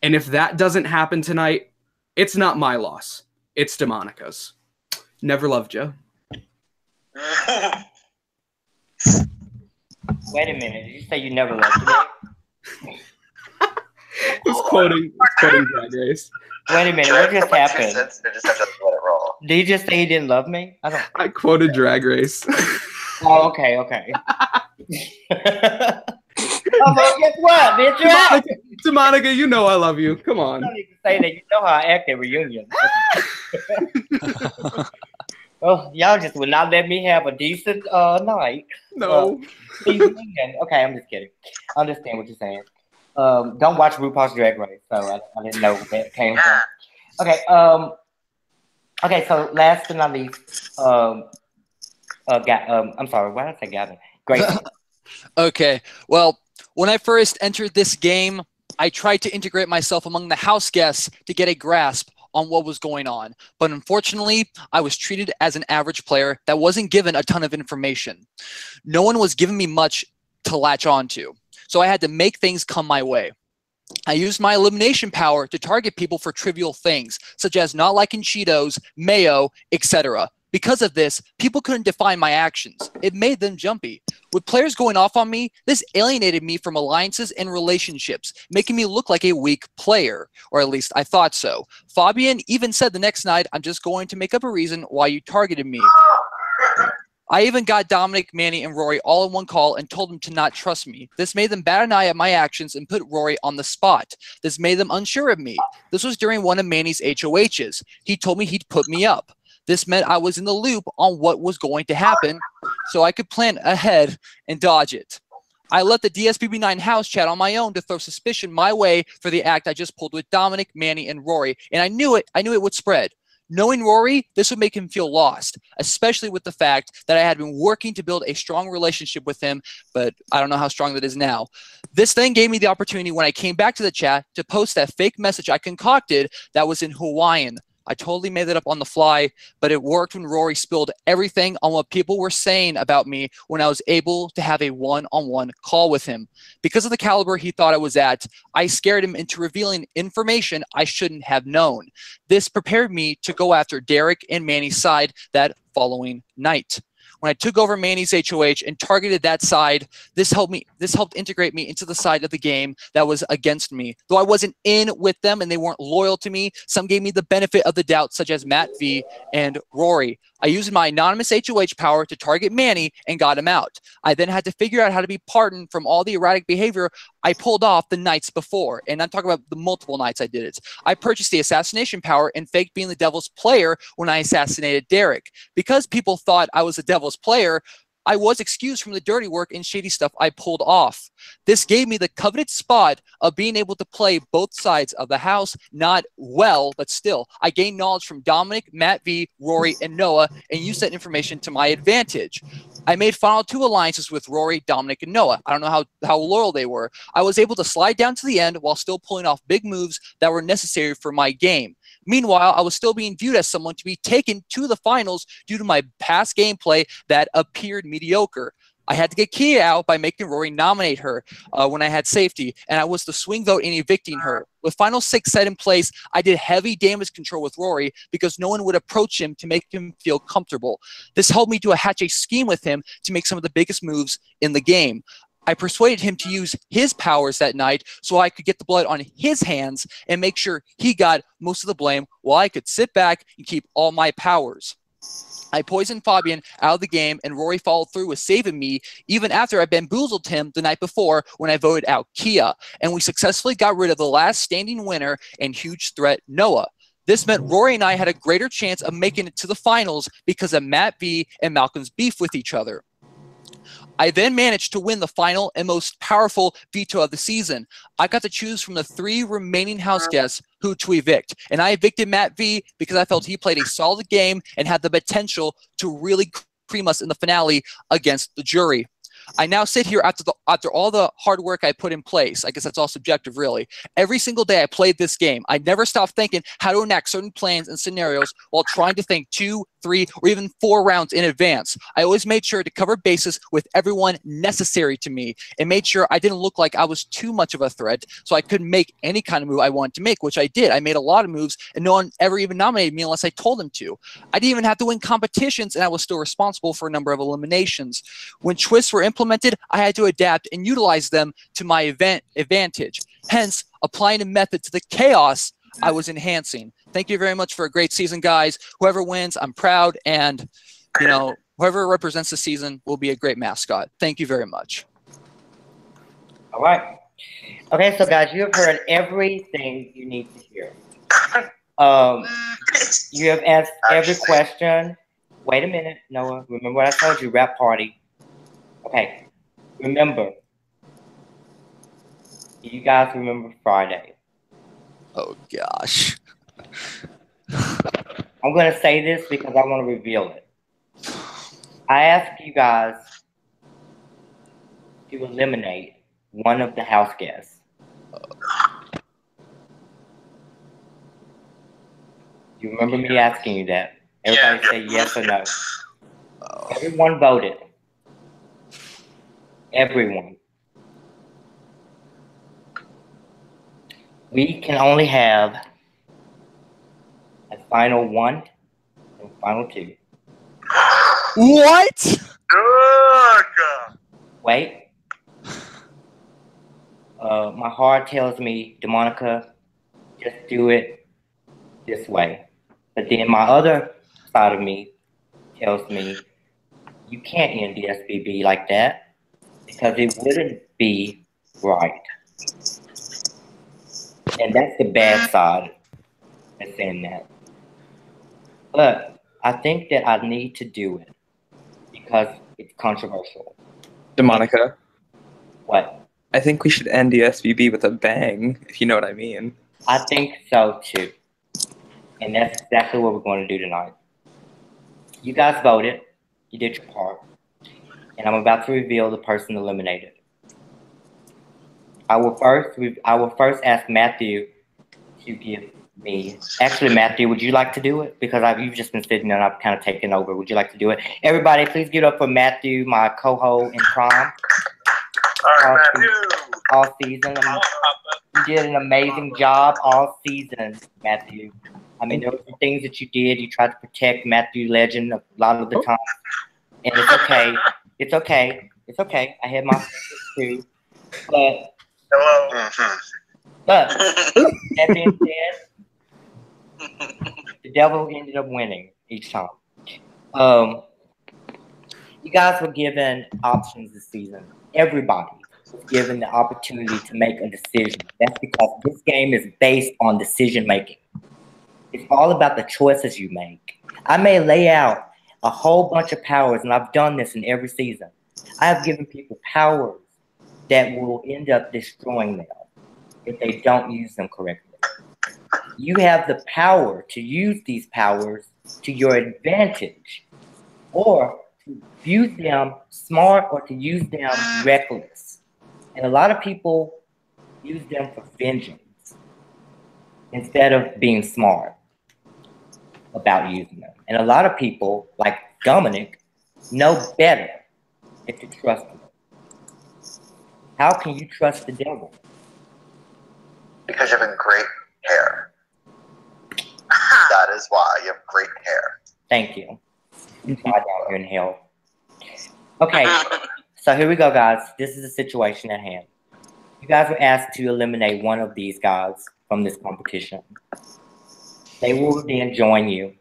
And if that doesn't happen tonight, it's not my loss. It's Demonica's. Never loved you. Wait a minute. Did you say you never loved me? It's quoting Drag Race. Wait a minute. What just happened? They just have to let it roll. Did you just say you didn't love me? I quoted Drag Race. Oh, okay, okay. Oh, well, guess what, bitch? You're out. Demonica, you know I love you. Come on. You don't need to say that. You know how I act at reunions. Oh, y'all just would not let me have a decent night. No. Okay, I'm just kidding. I understand what you're saying. Don't watch RuPaul's Drag Race, so I didn't know where that came from. Okay, okay, so last but not least, I'm sorry, why did I say Gavin? Great. Okay, well, when I first entered this game, I tried to integrate myself among the house guests to get a grasp on what was going on. But unfortunately, I was treated as an average player that wasn't given a ton of information. No one was giving me much to latch onto, so I had to make things come my way. I used my elimination power to target people for trivial things, such as not liking Cheetos, mayo, etc. Because of this, people couldn't define my actions. It made them jumpy. With players going off on me, this alienated me from alliances and relationships, making me look like a weak player, or at least I thought so. Fabian even said the next night, "I'm just going to make up a reason why you targeted me." I even got Dominic, Manny, and Rory all in one call and told them to not trust me. This made them bat an eye at my actions and put Rory on the spot. This made them unsure of me. This was during one of Manny's HOHs. He told me he'd put me up. This meant I was in the loop on what was going to happen, so I could plan ahead and dodge it. I let the DSBB9 house chat on my own to throw suspicion my way for the act I just pulled with Dominic, Manny, and Rory, and I knew it would spread. Knowing Rory, this would make him feel lost, especially with the fact that I had been working to build a strong relationship with him, but I don't know how strong that is now. This then gave me the opportunity when I came back to the chat to post that fake message I concocted that was in Hawaiian. I totally made that up on the fly, but it worked when Rory spilled everything on what people were saying about me when I was able to have a one-on-one call with him. Because of the caliber he thought I was at, I scared him into revealing information I shouldn't have known. This prepared me to go after Derek and Manny's side that following night. When I took over Manny's HOH and targeted that side, this helped integrate me into the side of the game that was against me. Though I wasn't in with them and they weren't loyal to me, some gave me the benefit of the doubt, such as Matt V and Rory. I used my anonymous HOH power to target Manny and got him out. I then had to figure out how to be pardoned from all the erratic behavior I pulled off the nights before. And I'm talking about the multiple nights I did it. I purchased the assassination power and faked being the devil's player when I assassinated Derek. Because people thought I was the devil's player, I was excused from the dirty work and shady stuff I pulled off. This gave me the coveted spot of being able to play both sides of the house, not well, but still. I gained knowledge from Dominic, Matt V, Rory, and Noah, and used that information to my advantage. I made final 2 alliances with Rory, Dominic, and Noah. I don't know how loyal they were. I was able to slide down to the end while still pulling off big moves that were necessary for my game. Meanwhile, I was still being viewed as someone to be taken to the finals due to my past gameplay that appeared mediocre. I had to get Kia out by making Rory nominate her when I had safety, and I was the swing vote in evicting her. With final 6 set in place, I did heavy damage control with Rory because no one would approach him to make him feel comfortable. This helped me to hatch a scheme with him to make some of the biggest moves in the game. I persuaded him to use his powers that night so I could get the blood on his hands and make sure he got most of the blame while I could sit back and keep all my powers. I poisoned Fabian out of the game, and Rory followed through with saving me even after I bamboozled him the night before when I voted out Kia, and we successfully got rid of the last standing winner and huge threat Noah. This meant Rory and I had a greater chance of making it to the finals because of Matt V and Malcolm's beef with each other. I then managed to win the final and most powerful veto of the season. I got to choose from the 3 remaining house guests who to evict, and I evicted Matt V because I felt he played a solid game and had the potential to really cream us in the finale against the jury. I now sit here after all the hard work I put in place. I guess that's all subjective, really. Every single day I played this game, I never stopped thinking how to enact certain plans and scenarios while trying to think 2, 3, or even 4 rounds in advance. I always made sure to cover bases with everyone necessary to me and made sure I didn't look like I was too much of a threat so I couldn't make any kind of move I wanted to make, which I did. I made a lot of moves and no one ever even nominated me unless I told them to. I didn't even have to win competitions and I was still responsible for a number of eliminations. When twists were implemented, I had to adapt and utilize them to my advantage. Hence, applying a method to the chaos I was enhancing. Thank you very much for a great season, guys. Whoever wins, I'm proud, and whoever represents the season will be a great mascot. Thank you very much. All right. Okay, so guys, you have heard everything you need to hear. You have asked every question. Wait a minute, Noah. Remember what I told you, rap party. Okay. Remember, you guys remember Friday. Oh, gosh. I'm going to say this because I want to reveal it. I asked you guys to eliminate one of the house guests. You remember me asking you that? Everybody say yes or no. Everyone voted. Everyone. We can only have a final 1 and final 2. What? Wait. My heart tells me, DeMonica, just do it this way. But then my other side of me tells me, you can't end DSBB like that because it wouldn't be right. And that's the bad side of saying that. But I think that I need to do it because it's controversial. DeMonica. What? I think we should end DSBB with a bang, if you know what I mean. I think so too. And that's exactly what we're going to do tonight. You guys voted. You did your part. And I'm about to reveal the person eliminated. I will first ask Matthew to give me. Actually, Matthew, would you like to do it? Because you've just been sitting there and I've kind of taken over. Would you like to do it? Everybody, please give it up for Matthew, my co-host in crime. All right, Matthew. All season. You did an amazing job all season, Matthew. I mean, there were some things that you did. You tried to protect Matthew Legend a lot of the time. And it's okay. It's okay. It's okay. I had my too. But that being said, the devil ended up winning each time. You guys were given options this season. Everybody was given the opportunity to make a decision. That's because this game is based on decision making. It's all about the choices you make. I may lay out a whole bunch of powers, and I've done this in every season. I have given people powers that will end up destroying them if they don't use them correctly. You have the power to use these powers to your advantage, or to use them smart, or to use them reckless. And a lot of people use them for vengeance instead of being smart about using them. And a lot of people, like Dominic, know better if to trust them. How can you trust the devil? Because you have great hair. That is why you have great hair. Thank you. You lie down here in hell. Okay, so here we go, guys. This is the situation at hand. You guys were asked to eliminate one of these guys from this competition. They will then join you.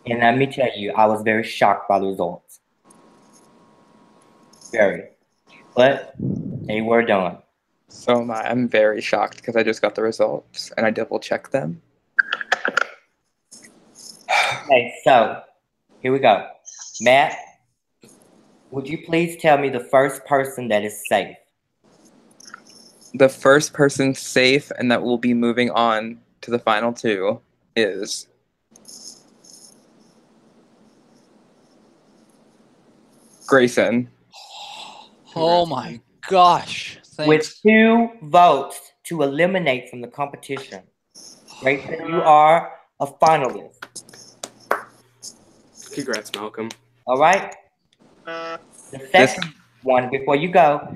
And let me tell you, I was very shocked by the results. Very. But they were done. So am I. I'm very shocked because I just got the results and I double-checked them. Okay, so here we go. Matt, would you please tell me the first person that is safe? The first person safe and that will be moving on to the final two is Grayson. Oh my gosh. Thanks. With 2 votes to eliminate from the competition. Grayson, you are a finalist. Congrats, Malcolm. All right? The second one, before you go,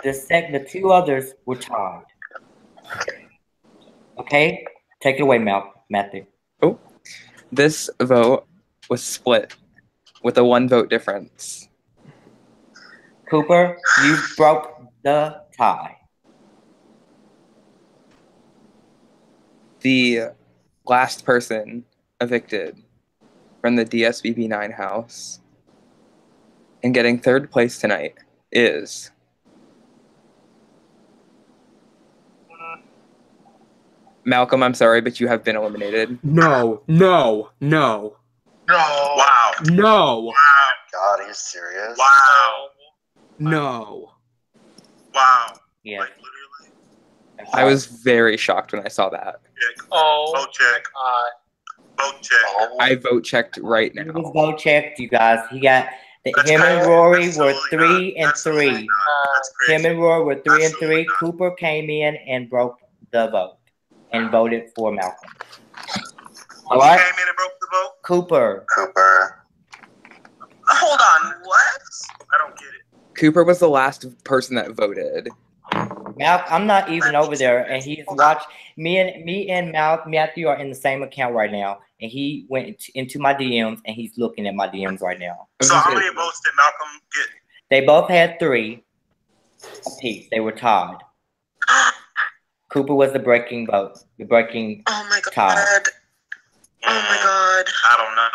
the 2 others were tied. Okay? Take it away, Matthew. Oh, this vote was split with a 1 vote difference. Cooper, you broke the tie. The last person evicted from the DSBB9 house and getting 3rd place tonight is Malcolm. I'm sorry, but you have been eliminated. No. No. Wow. No. Wow. God, are you serious? Wow. No. Wow. Yeah. Like literally. I was very shocked when I saw that. Oh, Vote check. Vote check. Oh, I vote checked right He now. was vote checked, you guys. He got That's him and crazy. Rory That's were totally 3 not. and That's totally 3. not. That's crazy. Him and Rory were 3 and Absolutely 3. not. Cooper came in and broke the vote and voted for Malcolm. All Who right, came in and broke the vote? Cooper. Cooper. Hold on, what? I don't get it. Cooper was the last person that voted. I'm not even over there, and he's watched me and Matthew are in the same account right now, and he went into my DMs and he's looking at my DMs right now. So how many votes did Malcolm get? They both had 3 apiece. They were tied. Cooper was the breaking vote. The breaking Oh my god. tie. Oh my god. I don't know.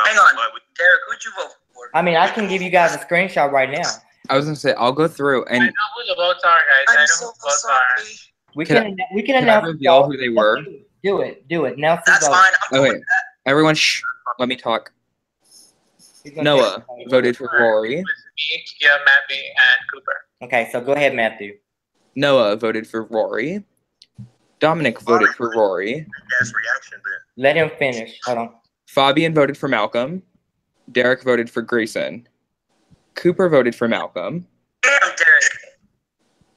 Hang on. But Derek, who'd you vote for? I mean, I can give you guys a screenshot right now. I was gonna say I'll go through I and know who the votes are, guys. I I'm know so who the votes are. sorry. We Can can can I announce. reveal who they were? Do it. Now That's fine. I'm cool Okay, with that. everyone, shh. Let me talk. Noah voted for Rory. It was me, Kia, Matthew, and Cooper. Okay, so go ahead, Matthew. Noah voted for Rory. Dominic voted for Rory. gas reaction there. Let him finish. Hold on. Fabian voted for Malcolm. Derek voted for Grayson. Cooper voted for Malcolm. Damn, Derek.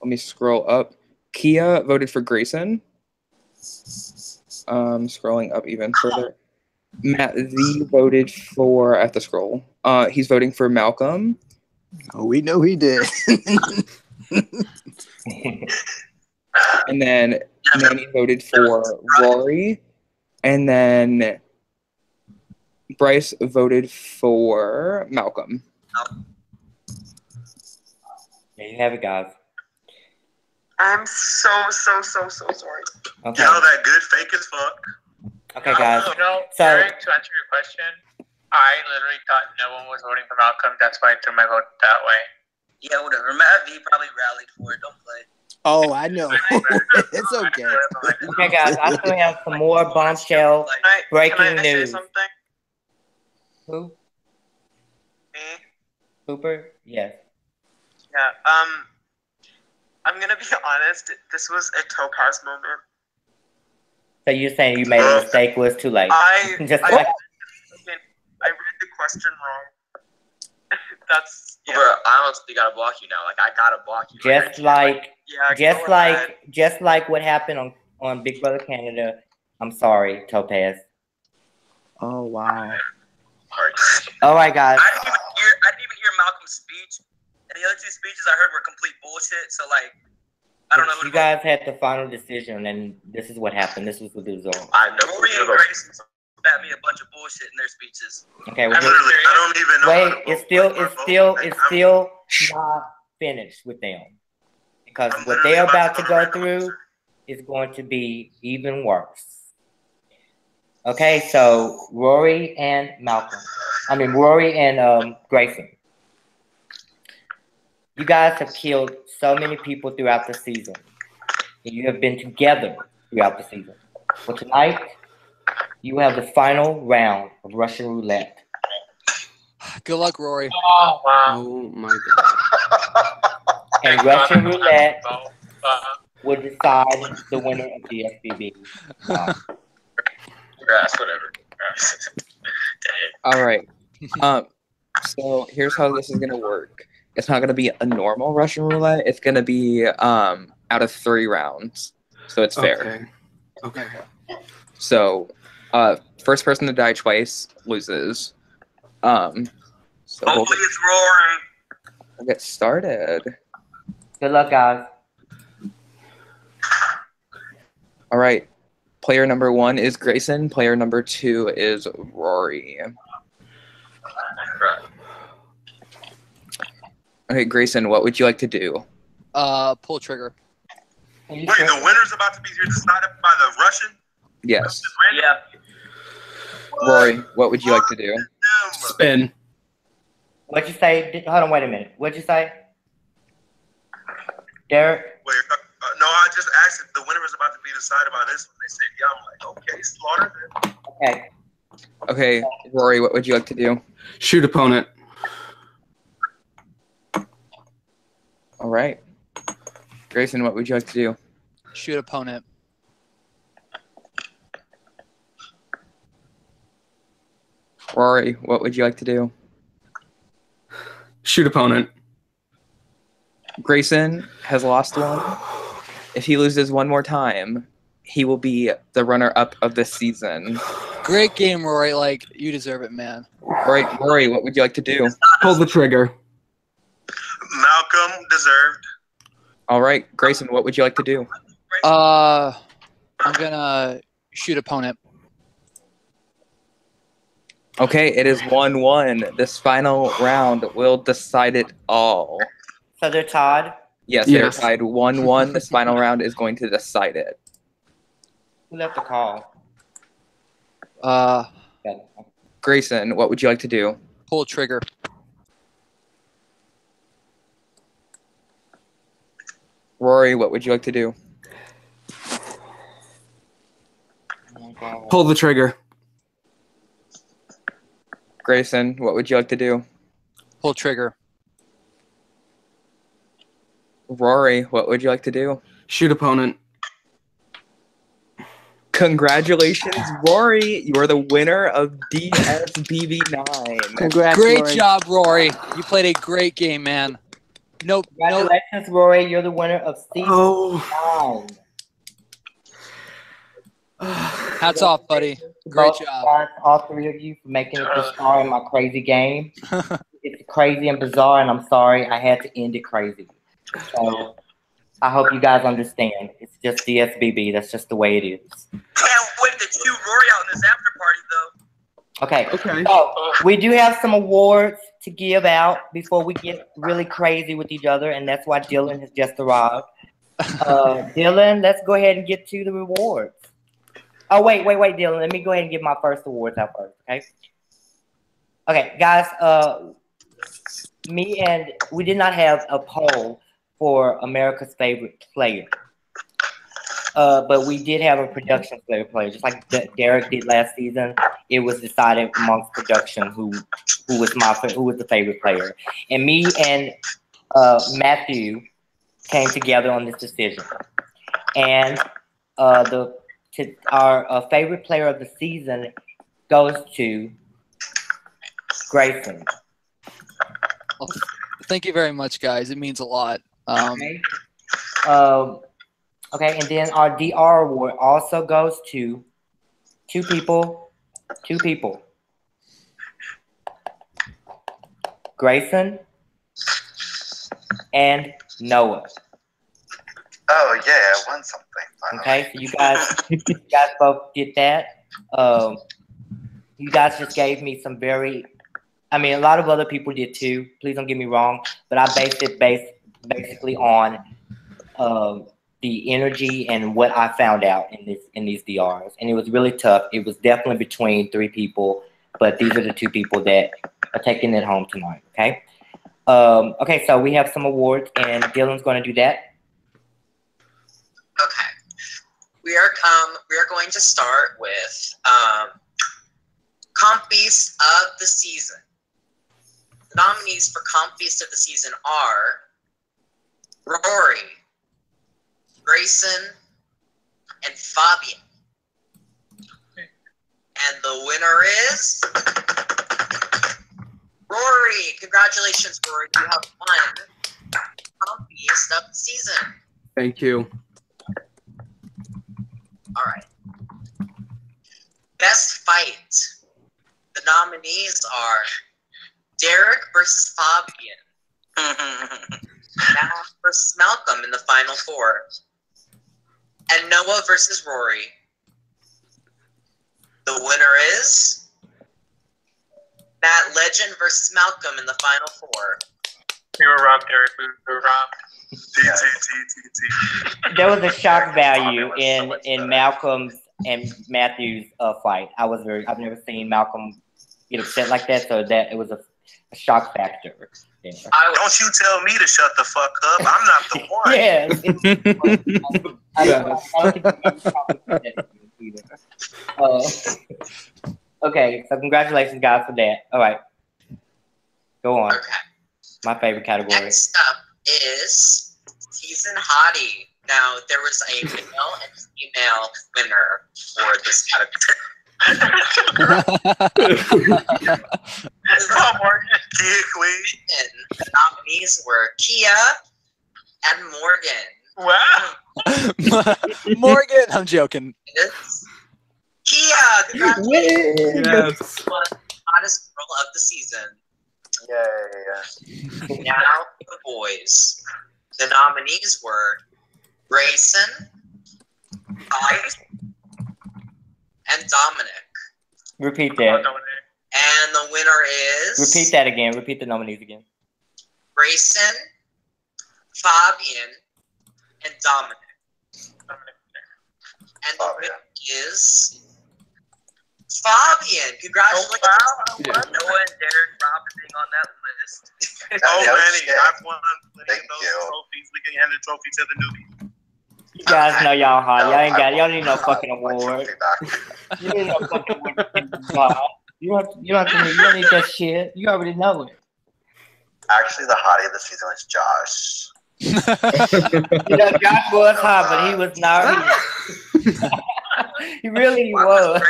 Let me scroll up. Kia voted for Grayson. Scrolling up even further. Matt Z voted for, I have to scroll. He's voting for Malcolm. Oh, we know he did. And then Manny voted for Rory. And then Bryce voted for Malcolm. There you have it, guys. I'm so sorry. Okay. Y'all that good fake as fuck. Okay, guys. You know, So- Derek, to answer your question, I literally thought no one was voting for Malcolm. That's why I threw my vote that way. Yeah, whatever. Matt V probably rallied for it. Don't play. Oh, I know. It's okay. Okay, guys, I still have some more bombshell breaking Can I say news. something? Who? Me? Hooper? Yes. Yeah. I'm gonna be honest. This was a Topaz moment. So you're saying you made a mistake, was too late? Just I like read the question wrong. That's yeah. Bro, I honestly gotta block you now. Like I gotta block you. just like Yeah, just go like ahead. just like what happened on Big Brother Canada. I'm sorry, Topaz. Oh wow. All right, guys. I didn't even hear Malcolm's speech, and the other two speeches I heard were complete bullshit. So like, I don't know who You guys had the final decision, and this is what happened. This was the result. I know. Rory and Grayson spat me a bunch of bullshit in their speeches. Okay, I don't even know. wait. It's still not finished with them, because what they're about to go through is going to be even worse. Okay, so Rory and Grayson. You guys have killed so many people throughout the season. And you have been together throughout the season. For tonight, you have the final round of Russian roulette. Good luck, Rory. Oh, wow. Oh my god. And Russian roulette will decide the winner of DSBB. Grass, whatever. All right. So here's how this is gonna work. It's not gonna be a normal Russian roulette. It's gonna be out of 3 rounds, so it's fair. Okay. So, first person to die twice loses. So Hopefully it's Rory. we'll get started. Good luck, guys. All right. Player number 1 is Grayson. Player number 2 is Rory. Okay, Grayson, what would you like to do? Pull trigger. Wait, the winner's about to be decided by the Russian? Yes. Yeah. Rory, what would you like to do? Spin. What'd you say? Hold on, wait a minute. What'd you say? Derek? Wait, no, I just asked if the winner was about to be decided by this one. They said, yeah. I'm like, okay, slaughter then. Okay. Okay, Rory, what would you like to do? Shoot opponent. All right. Grayson, what would you like to do? Shoot opponent. Rory, what would you like to do? Shoot opponent. Grayson has lost one. If he loses one more time, he will be the runner-up of this season. Great game, Rory. Like, you deserve it, man. All right, Rory, what would you like to do? Pull the trigger. Malcolm deserved. All right, Grayson, what would you like to do? I'm gonna shoot opponent. Okay, it is 1-1. This final round will decide it all. So they're tied? Yes, Yes. they're tied 1-1. This final round is going to decide it. Who left the call? Grayson, what would you like to do? Pull trigger. Rory, what would you like to do? Pull the trigger. Grayson, what would you like to do? Pull trigger. Rory, what would you like to do? Shoot opponent. Congratulations, Rory. You are the winner of DSBB9. Congrats, Great Rory. job, Rory. You played a great game, man. Nope. Congratulations, Rory. You're the winner of season 9. Hats off, buddy. Great Both job. guys, all 3 of you, for making it this far in my crazy game. It's crazy and bizarre, and I'm sorry I had to end it crazy. So I hope you guys understand. It's just DSBB. That's just the way it is. Can't wait to chew Rory out in this after party, though. Okay. Okay. So we do have some awards to give out before we get really crazy with each other, and that's why Dylan has just arrived. Dylan, let's go ahead and get to the rewards. Oh, wait, Dylan. Let me go ahead and give my first awards out first, okay? Okay, guys. We did not have a poll for America's favorite player. But we did have a production favorite player, just like Derek did last season. It was decided amongst production who was the favorite player, and me and Matthew came together on this decision. And our favorite player of the season goes to Grayson. Well, thank you very much, guys. It means a lot. Okay, and then our DR award also goes to two people. Grayson and Noah. Oh yeah, I won something. Okay, so you guys both did that. You guys just gave me some a lot of other people did too. Please don't get me wrong, but I based it basically on the energy and what I found out in these DRs, and it was really tough. It was definitely between 3 people, but these are the 2 people that are taking it home tonight. Okay. Okay, so we have some awards, and Dylan's going to do that. Okay. We are going to start with Comp Beast of the Season. The nominees for Comp Beast of the Season are Rory, Grayson, and Fabian. And the winner is Rory. Congratulations, Rory. You have won Comp Beast of the Season. Thank you. All right. Best Fight. The nominees are Derek versus Fabian. Matt versus Malcolm in the final 4. And Noah versus Rory. The winner is Matt Legend versus Malcolm in the final 4. We were robbed, Derek. We were robbed. There was a shock value in Malcolm's and Matthew's fight. I've never seen Malcolm get upset like that, so that it was a shock factor. Yeah. Don't you tell me to shut the fuck up. I'm not the one. Okay, so congratulations, guys, for that. All right. Go on. Okay. My favorite category. Next up is Season Hottie. Now, there was a male and female winner for this category. The nominees were Kia and Morgan. Wow. Morgan, I'm joking. Kia, congratulations. Yes. Hottest girl of the season. Yay. Now, the boys. The nominees were Grayson, Ice, and Dominic. Repeat that. And the winner is... Repeat that again. Repeat the nominees again. Grayson, Fabian, and Dominic. And the winner is Fabian. Congratulations. Oh, wow. Yeah. Noah and Derek Robin being on that list. Manny, I've won plenty Thank of those you. trophies. We can hand the trophy to the newbie. You guys know y'all hot. No, Y'all need no fucking my award. trophy back. You need no fucking award. You don't need that shit. You already know it. Actually, the hottie of the season was Josh. Josh was hot, but he was not. He really was.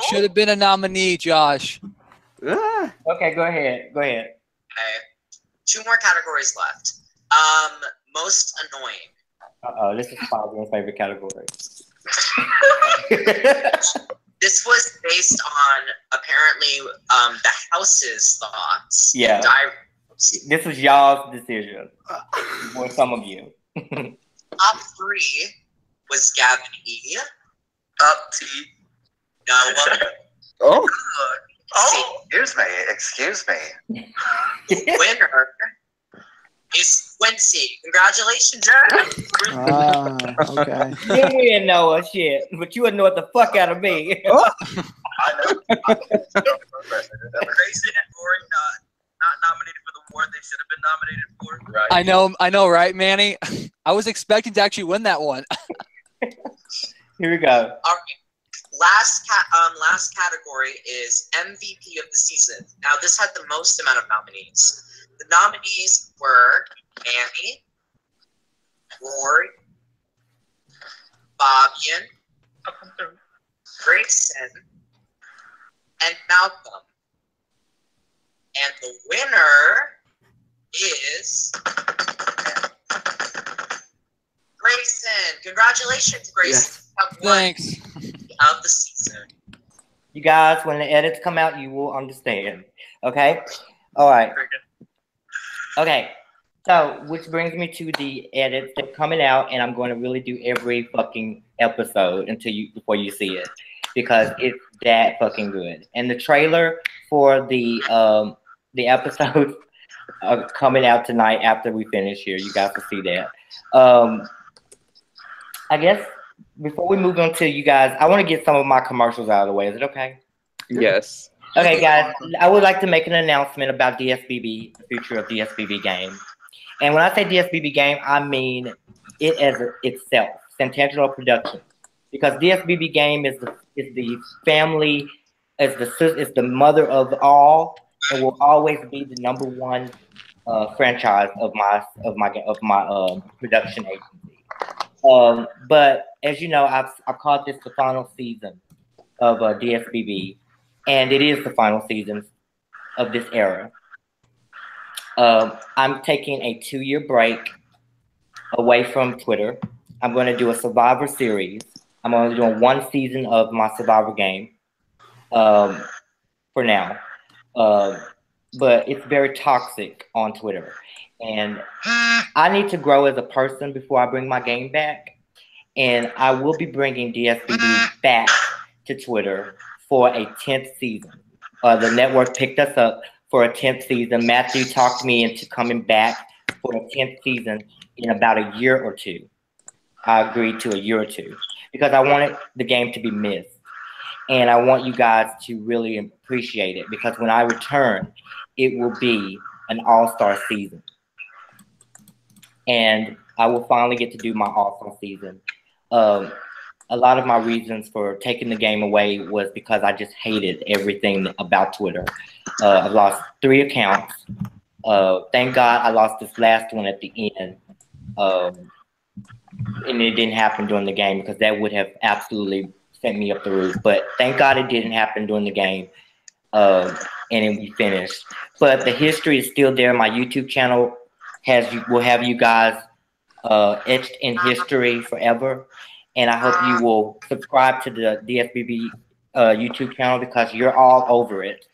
Should have been a nominee, Josh. Okay, go ahead. Okay. 2 more categories left. Most annoying. This is Fabian's favorite category. This was based on apparently the house's thoughts. Yeah. This was y'all's decision. Or some of you. Top 3 was Gavin E. Up T. Noah. Oh. Excuse me. Winner is Quincy. Congratulations, Okay. You didn't know shit, but you annoyed the fuck out of me. know. Grayson and Rory not nominated for the award they should have been nominated for. Right. I know, right, Manny? I was expecting to actually win that one. Here we go. All right. Last category is MVP of the season. Now, this had the most amount of nominees. The nominees were Manny, Rory, Fabian, Grayson, and Malcolm. And the winner is Grayson. Congratulations, Grayson. Yes. You have won Thanks. of the season. You guys, when the edits come out, you will understand. Okay? All right. Okay. So, which brings me to the edits that are coming out, and I'm going to really do every fucking episode before you see it, because it's that fucking good. And the trailer for the episodes are coming out tonight after we finish here. You guys will see that. I guess before we move on to you guys, I want to get some of my commercials out of the way. Is it okay? Yes. Okay, guys, I would like to make an announcement about DSBB, the future of DSBB game. And when I say DSBB game, I mean it as itself, Centennial Production, because DSBB game is the family, is the mother of all, and will always be the #1 franchise of my production agency. But as you know, I've called this the final season of DSBB, and it is the final season of this era. I'm taking a 2-year break away from Twitter. I'm going to do a Survivor series. I'm only doing 1 season of my Survivor game for now. But it's very toxic on Twitter. And I need to grow as a person before I bring my game back. And I will be bringing DSBB back to Twitter for a 10th season. The network picked us up for a 10th season. Matthew talked me into coming back for a 10th season in about a year or 2. I agreed to a year or 2 because I wanted the game to be missed. And I want you guys to really appreciate it, because when I return, it will be an all-star season. And I will finally get to do my all-star season. A lot of my reasons for taking the game away was because I just hated everything about Twitter. I've lost 3 accounts. Thank God I lost this last one at the end. And it didn't happen during the game, because that would have absolutely sent me up the roof. But thank God it didn't happen during the game. And then we finished. But the history is still there. My YouTube channel will have you guys etched in history forever. And I hope you will subscribe to the DSBB YouTube channel, because you're all over it.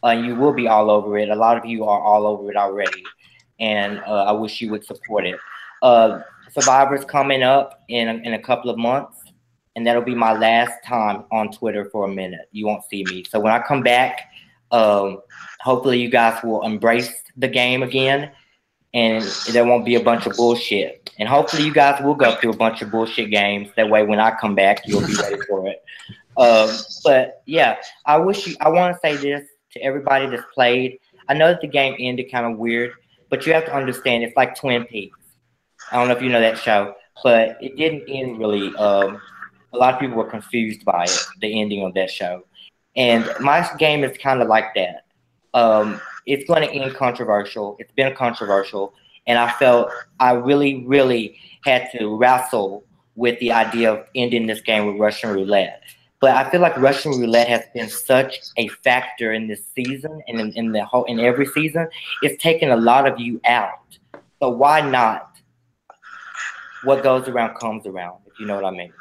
You will be all over it. A lot of you are all over it already. And I wish you would support it. Survivor's coming up in a couple of months. And that'll be my last time on Twitter for a minute. You won't see me. So when I come back, hopefully you guys will embrace the game again. And there won't be a bunch of bullshit. And hopefully you guys will go through a bunch of bullshit games. That way when I come back, you'll be ready for it. But yeah, I want to say this to everybody that's played. I know that the game ended kind of weird, but you have to understand it's like Twin Peaks. I don't know if you know that show, but it didn't end really. A lot of people were confused by it, the ending of that show. And my game is kind of like that. It's going to end controversial. It's been controversial. And I felt I really, really had to wrestle with the idea of ending this game with Russian roulette. But I feel like Russian roulette has been such a factor in this season and in every season. It's taken a lot of you out. So why not? What goes around comes around, if you know what I mean.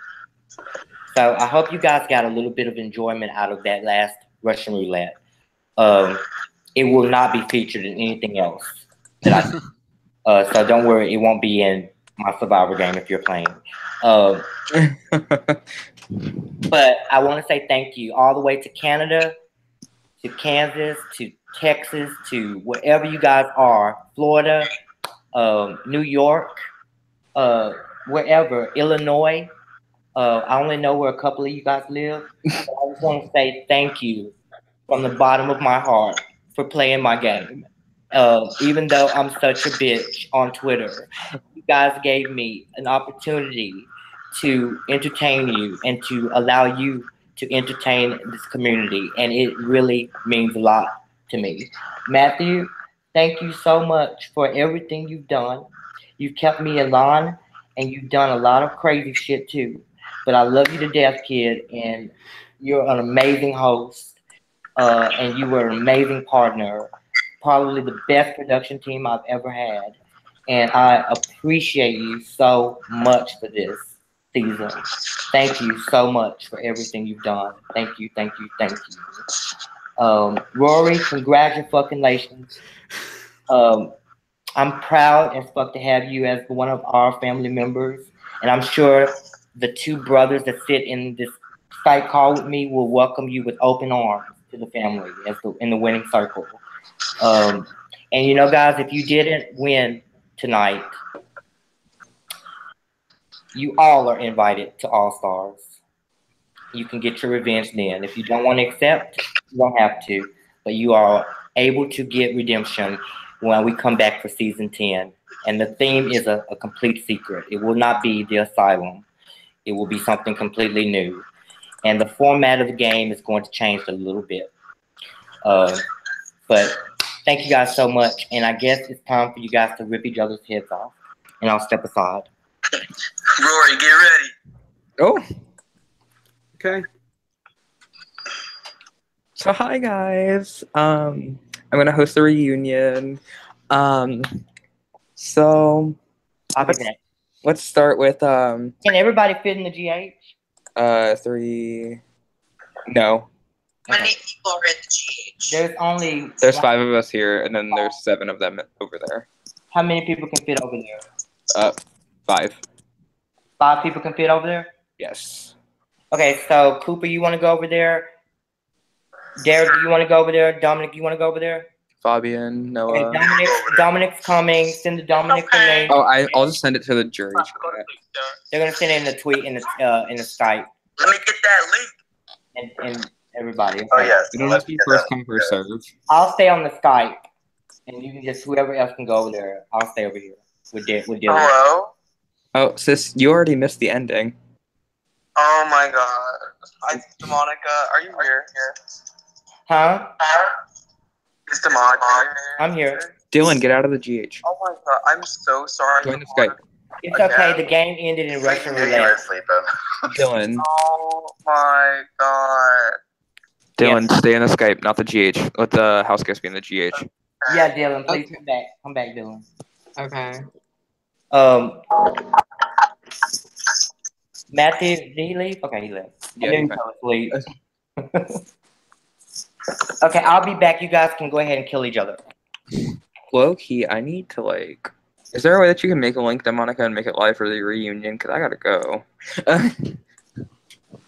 So I hope you guys got a little bit of enjoyment out of that last Russian roulette. It will not be featured in anything else that so don't worry, it won't be in my Survivor game if you're playing. But I want to say thank you all the way to Canada, to Kansas, to Texas, to wherever you guys are, Florida, New York, wherever, Illinois, I only know where a couple of you guys live. But I just want to say thank you from the bottom of my heart for playing my game. Even though I'm such a bitch on Twitter, you guys gave me an opportunity to entertain you and to allow you to entertain this community, and it really means a lot to me. Matthew, thank you so much for everything you've done. You've kept me in line, and you've done a lot of crazy shit too. But I love you to death, kid, and you're an amazing host, and you were an amazing partner. Probably the best production team I've ever had, and I appreciate you so much for this season. Thank you so much for everything you've done. Thank you, thank you, thank you. Rory, congratulations. I'm proud as fuck to have you as one of our family members, and I'm sure the two brothers that sit in this Skype call with me will welcome you with open arms to the family in the winning circle. And you know, guys, if you didn't win tonight, you all are invited to All Stars. You can get your revenge then. If you don't want to accept, you don't have to, but you are able to get redemption when we come back for season 10. And the theme is a complete secret. It will not be the asylum. It will be something completely new. And the format of the game is going to change a little bit. But thank you guys so much. And I guess it's time for you guys to rip each other's heads off. And I'll step aside. Rory, get ready. Oh, Okay. so hi guys. I'm gonna host a reunion. So let's start with Can everybody fit in the GH? 3. No, How many people are in the GH? there's 5 of us here, and then there's 7 of them over there. How many people can fit over there? 5. 5 people can fit over there? Yes. Okay, so Cooper, you want to go over there? Derek, do you want to go over there? Dominic, you want to go over there? Fabian, Noah. Okay, Dominic's coming. Send the Dominic the link. Oh, I'll just send it to the jury chat. They're gonna send it in the tweet in the Skype Let me get that link. and everybody. Oh yes. It don't have to be first come first serve. I'll stay on the Skype, and you can just whoever else can go over there. I'll stay over here with Dylan. Hello? Oh, sis, you already missed the ending. Oh my god. Demonica, are you here? Huh? Is Demonica here? I'm here. Dylan, get out of the GH. Oh my god, I'm so sorry. Join the Skype. It's okay. The game ended in Russian You were roulette. sleeping. Dylan, Oh my god. Dylan, stay in the Skype, not the GH. Let the house guest be in the GH. Yeah, Dylan, please Okay. come back. Come back, Dylan. Okay. Matthew, did he leave? Okay, he left. Yeah, I knew he he fell asleep. Okay, I'll be back. You guys can go ahead and kill each other. Low key, I need to like. Is there a way that you can make a link to Monica and make it live for the reunion? Cause I gotta go.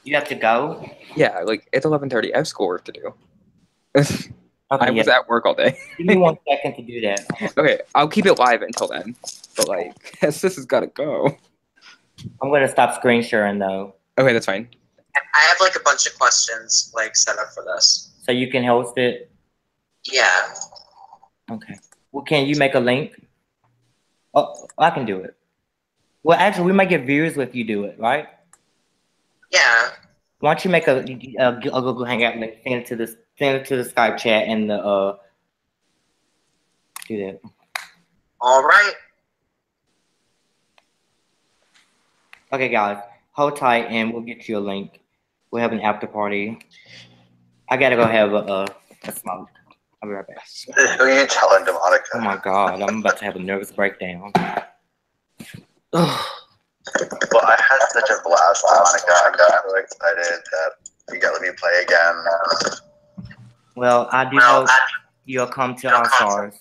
You have to go? Yeah, like it's 11:30. I have schoolwork to do. Okay, I was at work all day. Give me 1 second to do that. Okay, I'll keep it live until then. But like, sis has gotta go. I'm gonna stop screen sharing though, Okay, that's fine. I have like a bunch of questions like set up for this. so you can host it. Yeah. Okay. Well, can you make a link? Oh, I can do it. Well, actually, we might get views if you do it, right? Yeah. Why don't you make a Google Hangout link? Send it to the Skype chat and the do that. All right. Okay, guys, hold tight and we'll get you a link. We'll have an after party. I gotta go have a smoke. I'll be right back. Who are you telling, Demonica? Oh my god, I'm about to have a nervous breakdown. Well, I had such a blast, Demonica. I got so excited that you got let me play again. Well, I do hope you'll come to All Stars.